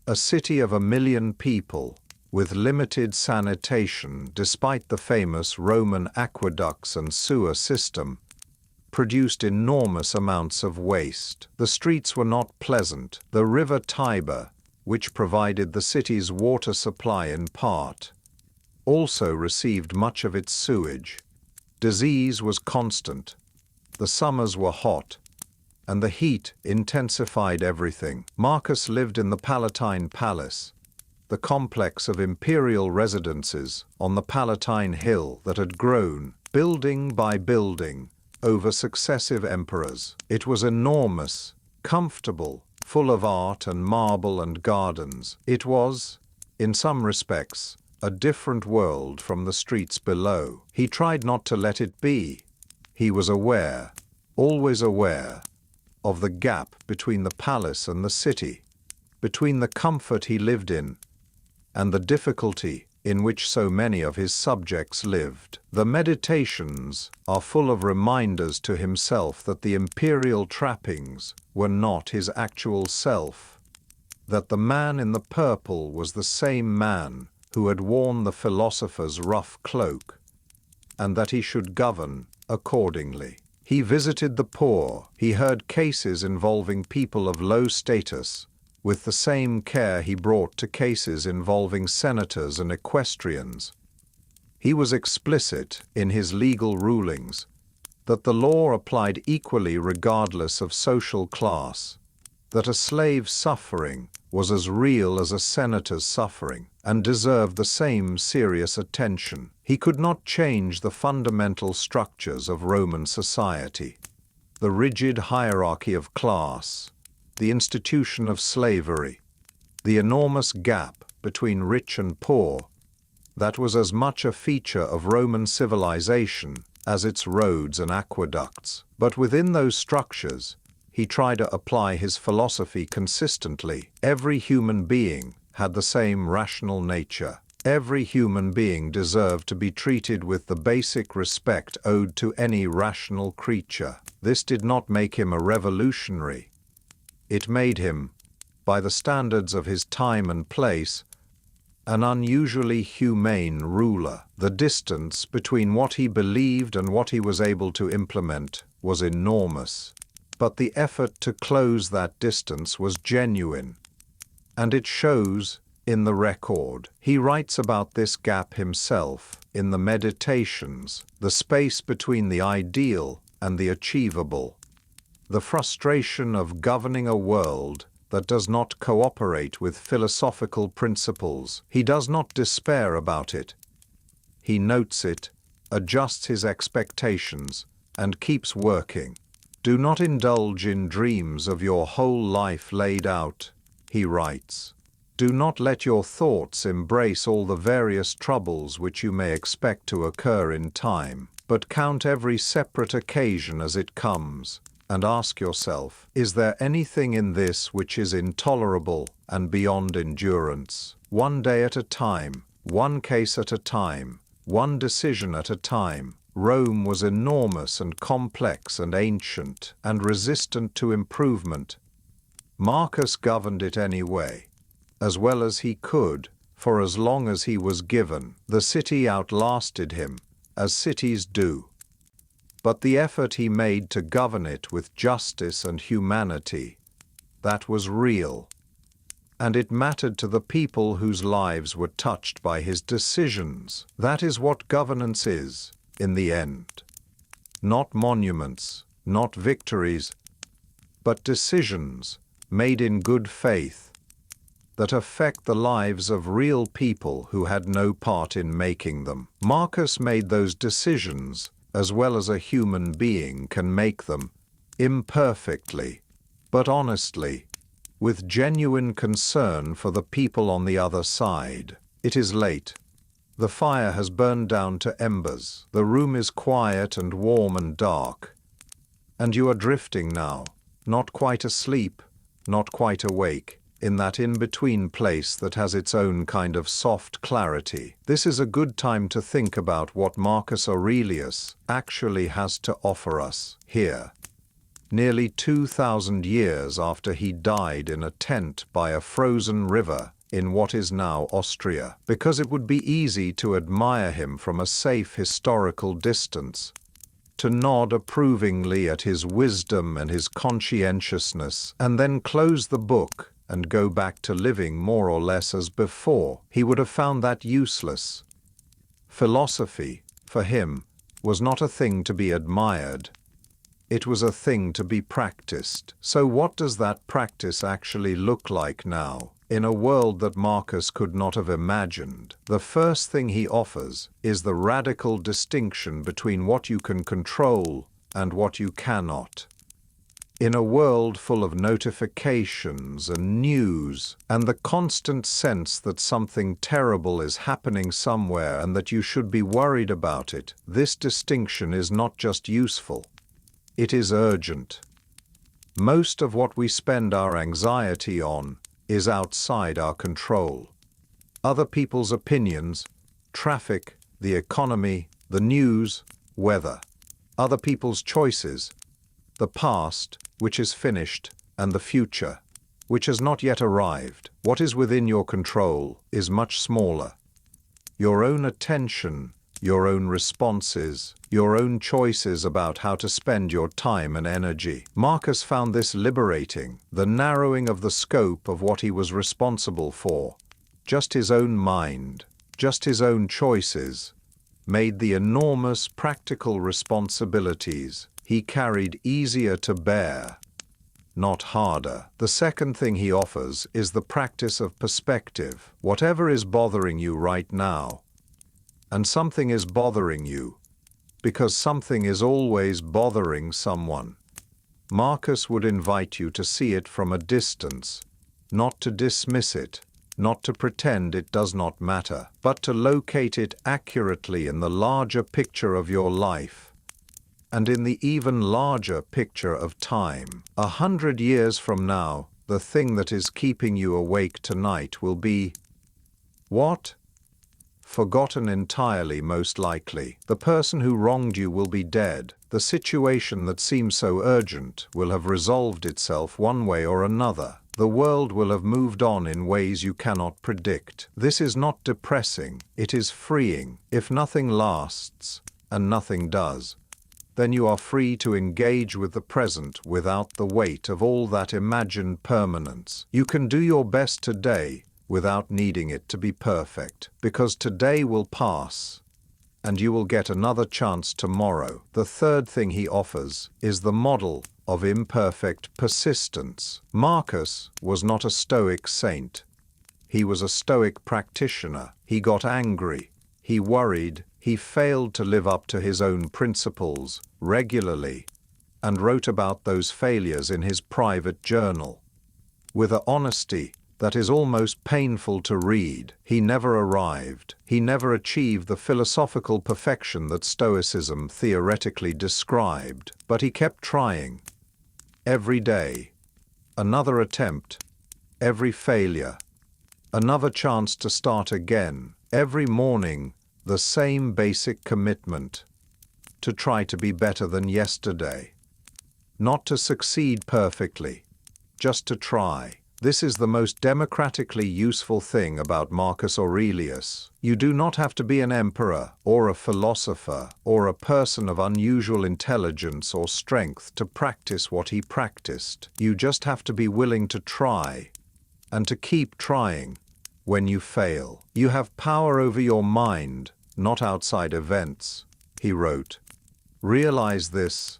A city of 1 million people, with limited sanitation despite the famous Roman aqueducts and sewer system, produced enormous amounts of waste. The streets were not pleasant. The river Tiber, which provided the city's water supply in part, also received much of its sewage. Disease was constant. The summers were hot, and the heat intensified everything. Marcus lived in the Palatine Palace, the complex of imperial residences on the Palatine Hill that had grown, building by building, over successive emperors. It was enormous, comfortable, full of art and marble and gardens. It was, in some respects, a different world from the streets below. He tried not to let it be. He was aware, always aware, of the gap between the palace and the city, between the comfort he lived in and the difficulty in which so many of his subjects lived. The Meditations are full of reminders to himself that the imperial trappings were not his actual self, that the man in the purple was the same man who had worn the philosopher's rough cloak, and that he should govern accordingly. He visited the poor. He heard cases involving people of low status, with the same care he brought to cases involving senators and equestrians. He was explicit in his legal rulings that the law applied equally regardless of social class, that a slave's suffering was as real as a senator's suffering and deserved the same serious attention. He could not change the fundamental structures of Roman society, the rigid hierarchy of class, the institution of slavery, the enormous gap between rich and poor, that was as much a feature of Roman civilization as its roads and aqueducts. But within those structures, he tried to apply his philosophy consistently. Every human being had the same rational nature. Every human being deserved to be treated with the basic respect owed to any rational creature. This did not make him a revolutionary. It made him, by the standards of his time and place, an unusually humane ruler. The distance between what he believed and what he was able to implement was enormous, but the effort to close that distance was genuine, and it shows in the record. He writes about this gap himself in the Meditations, the space between the ideal and the achievable, the frustration of governing a world that does not cooperate with philosophical principles. He does not despair about it. He notes it, adjusts his expectations, and keeps working. Do not indulge in dreams of your whole life laid out, he writes. Do not let your thoughts embrace all the various troubles which you may expect to occur in time, but count every separate occasion as it comes, and ask yourself, is there anything in this which is intolerable and beyond endurance? One day at a time, one case at a time, one decision at a time. Rome was enormous and complex and ancient and resistant to improvement. Marcus governed it anyway, as well as he could, for as long as he was given. The city outlasted him, as cities do. But the effort he made to govern it with justice and humanity, that was real. And it mattered to the people whose lives were touched by his decisions. That is what governance is. in the end. Not monuments, not victories, but decisions made in good faith that affect the lives of real people who had no part in making them. Marcus made those decisions as well as a human being can make them, imperfectly, but honestly, with genuine concern for the people on the other side. It is late. The fire has burned down to embers. The room is quiet and warm and dark. And you are drifting now, not quite asleep, not quite awake, in that in-between place that has its own kind of soft clarity. This is a good time to think about what Marcus Aurelius actually has to offer us here. Nearly 2,000 years after he died in a tent by a frozen river in what is now Austria, because it would be easy to admire him from a safe historical distance, to nod approvingly at his wisdom and his conscientiousness, and then close the book and go back to living more or less as before. He would have found that useless. Philosophy, for him, was not a thing to be admired. It was a thing to be practiced. So what does that practice actually look like now? In a world that Marcus could not have imagined, the first thing he offers is the radical distinction between what you can control and what you cannot. In a world full of notifications and news, and the constant sense that something terrible is happening somewhere and that you should be worried about it, this distinction is not just useful, it is urgent. Most of what we spend our anxiety on is outside our control. Other people's opinions, traffic, the economy, the news, weather. Other people's choices, the past, which is finished, and the future, which has not yet arrived. What is within your control is much smaller. Your own attention, your own responses, your own choices about how to spend your time and energy. Marcus found this liberating, the narrowing of the scope of what he was responsible for. Just his own mind, just his own choices, made the enormous practical responsibilities he carried easier to bear, not harder. The second thing he offers is the practice of perspective. Whatever is bothering you right now, and something is bothering you, because something is always bothering someone, Marcus would invite you to see it from a distance, not to dismiss it, not to pretend it does not matter, but to locate it accurately in the larger picture of your life, and in the even larger picture of time. 100 years from now, the thing that is keeping you awake tonight will be what? Forgotten entirely, most likely. The person who wronged you will be dead. The situation that seems so urgent will have resolved itself one way or another. The world will have moved on in ways you cannot predict. This is not depressing, it is freeing. If nothing lasts, and nothing does, then you are free to engage with the present without the weight of all that imagined permanence. You can do your best today without needing it to be perfect, because today will pass, and you will get another chance tomorrow. The third thing he offers is the model of imperfect persistence. Marcus was not a Stoic saint. He was a Stoic practitioner. He got angry, he worried, he failed to live up to his own principles regularly, and wrote about those failures in his private journal. With an honesty that is almost painful to read. He never arrived. He never achieved the philosophical perfection that Stoicism theoretically described, but he kept trying. Every day, another attempt, every failure, another chance to start again. Every morning, the same basic commitment to try to be better than yesterday. Not to succeed perfectly, just to try. This is the most democratically useful thing about Marcus Aurelius. You do not have to be an emperor, or a philosopher, or a person of unusual intelligence or strength to practice what he practiced. You just have to be willing to try, and to keep trying. When you fail, you have power over your mind, not outside events. he wrote. Realize this,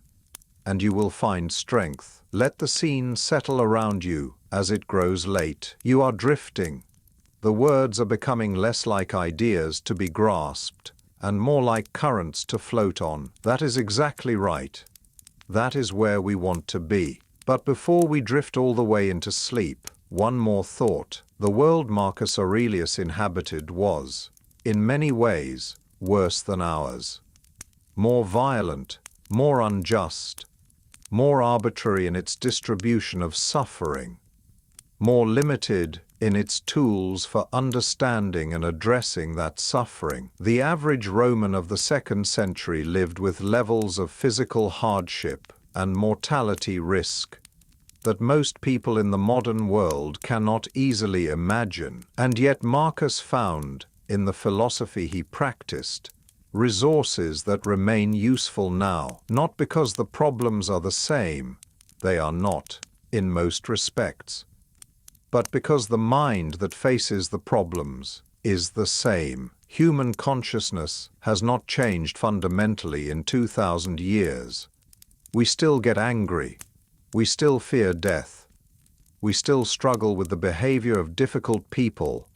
and you will find strength. Let the scene settle around you as it grows late. You are drifting. The words are becoming less like ideas to be grasped and more like currents to float on. That is exactly right. That is where we want to be. But before we drift all the way into sleep, one more thought. The world Marcus Aurelius inhabited was, in many ways, worse than ours. More violent, more unjust, more arbitrary in its distribution of suffering, more limited in its tools for understanding and addressing that suffering. The average Roman of the 2nd century lived with levels of physical hardship and mortality risk that most people in the modern world cannot easily imagine. And yet Marcus found, in the philosophy he practiced, resources that remain useful now, not because the problems are the same, they are not, in most respects, but because the mind that faces the problems is the same. Human consciousness has not changed fundamentally in 2,000 years. We still get angry. We still fear death. We still struggle with the behavior of difficult people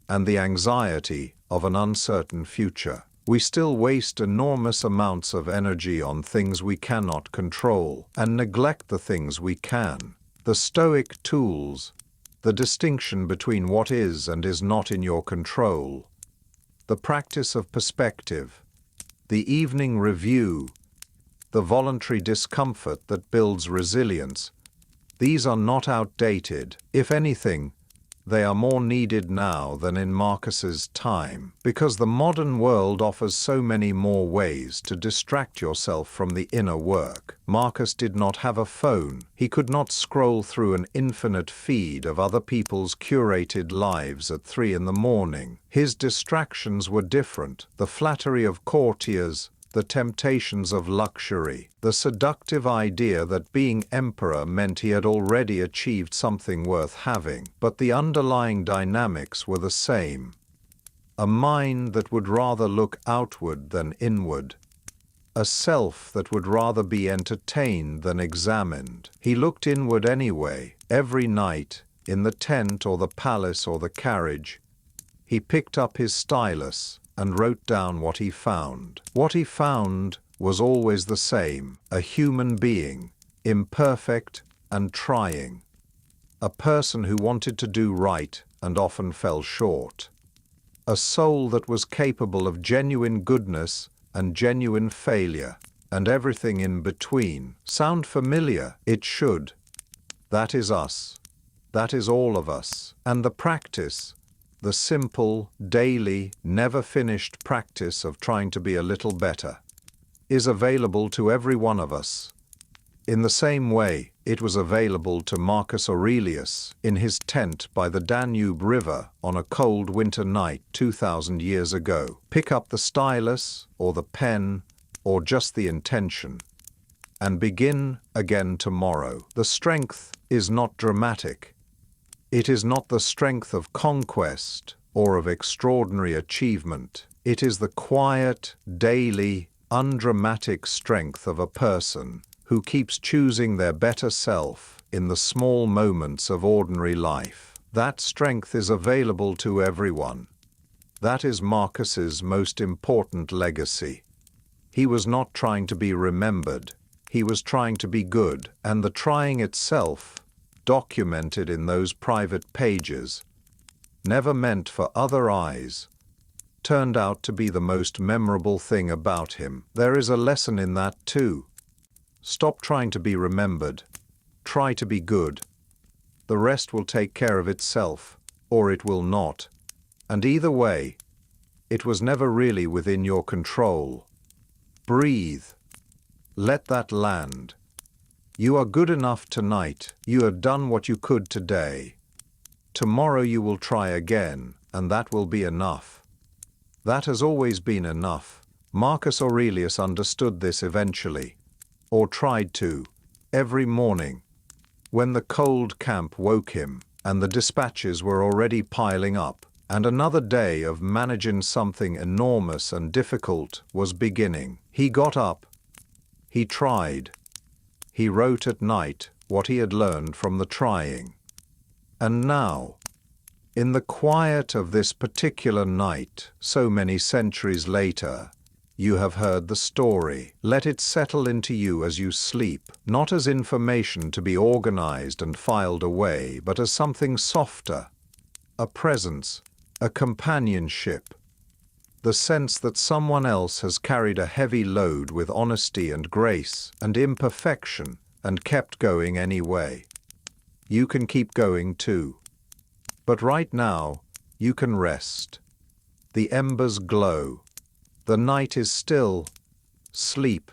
and the anxiety of an uncertain future. We still waste enormous amounts of energy on things we cannot control and neglect the things we can. The Stoic tools, the distinction between what is and is not in your control, the practice of perspective, the evening review, the voluntary discomfort that builds resilience, these are not outdated. If anything, they are more needed now than in Marcus's time, because the modern world offers so many more ways to distract yourself from the inner work. Marcus did not have a phone. He could not scroll through an infinite feed of other people's curated lives at 3 in the morning. His distractions were different. The flattery of courtiers, the temptations of luxury, the seductive idea that being emperor meant he had already achieved something worth having. But the underlying dynamics were the same. A mind that would rather look outward than inward. A self that would rather be entertained than examined. He looked inward anyway. Every night, in the tent or the palace or the carriage, he picked up his stylus and wrote down what he found. What he found was always the same: a human being, imperfect and trying. A person who wanted to do right and often fell short. A soul that was capable of genuine goodness and genuine failure, and everything in between. Sound familiar? It should. That is us. That is all of us. And the practice, the simple, daily, never-finished practice of trying to be a little better, is available to every one of us. In the same way, it was available to Marcus Aurelius in his tent by the Danube River on a cold winter night 2,000 years ago. Pick up the stylus, or the pen, or just the intention, and begin again tomorrow. The strength is not dramatic. It is not the strength of conquest or of extraordinary achievement. It is the quiet, daily, undramatic strength of a person who keeps choosing their better self in the small moments of ordinary life. That strength is available to everyone. That is Marcus's most important legacy. He was not trying to be remembered. He was trying to be good, and the trying itself, documented in those private pages, never meant for other eyes, turned out to be the most memorable thing about him. There is a lesson in that too. Stop trying to be remembered. Try to be good. The rest will take care of itself, or it will not. And either way, it was never really within your control. Breathe. Let that land. You are good enough tonight. You have done what you could today. Tomorrow you will try again, and that will be enough. That has always been enough. Marcus Aurelius understood this eventually, or tried to, every morning, when the cold camp woke him and the dispatches were already piling up. and another day of managing something enormous and difficult was beginning. He got up. He tried. He wrote at night what he had learned from the trying. And now, in the quiet of this particular night, so many centuries later, you have heard the story. Let it settle into you as you sleep, not as information to be organized and filed away, but as something softer, a presence, a companionship, the sense that someone else has carried a heavy load with honesty and grace and imperfection and kept going anyway. You can keep going too. But right now, you can rest. The embers glow. The night is still. Sleep.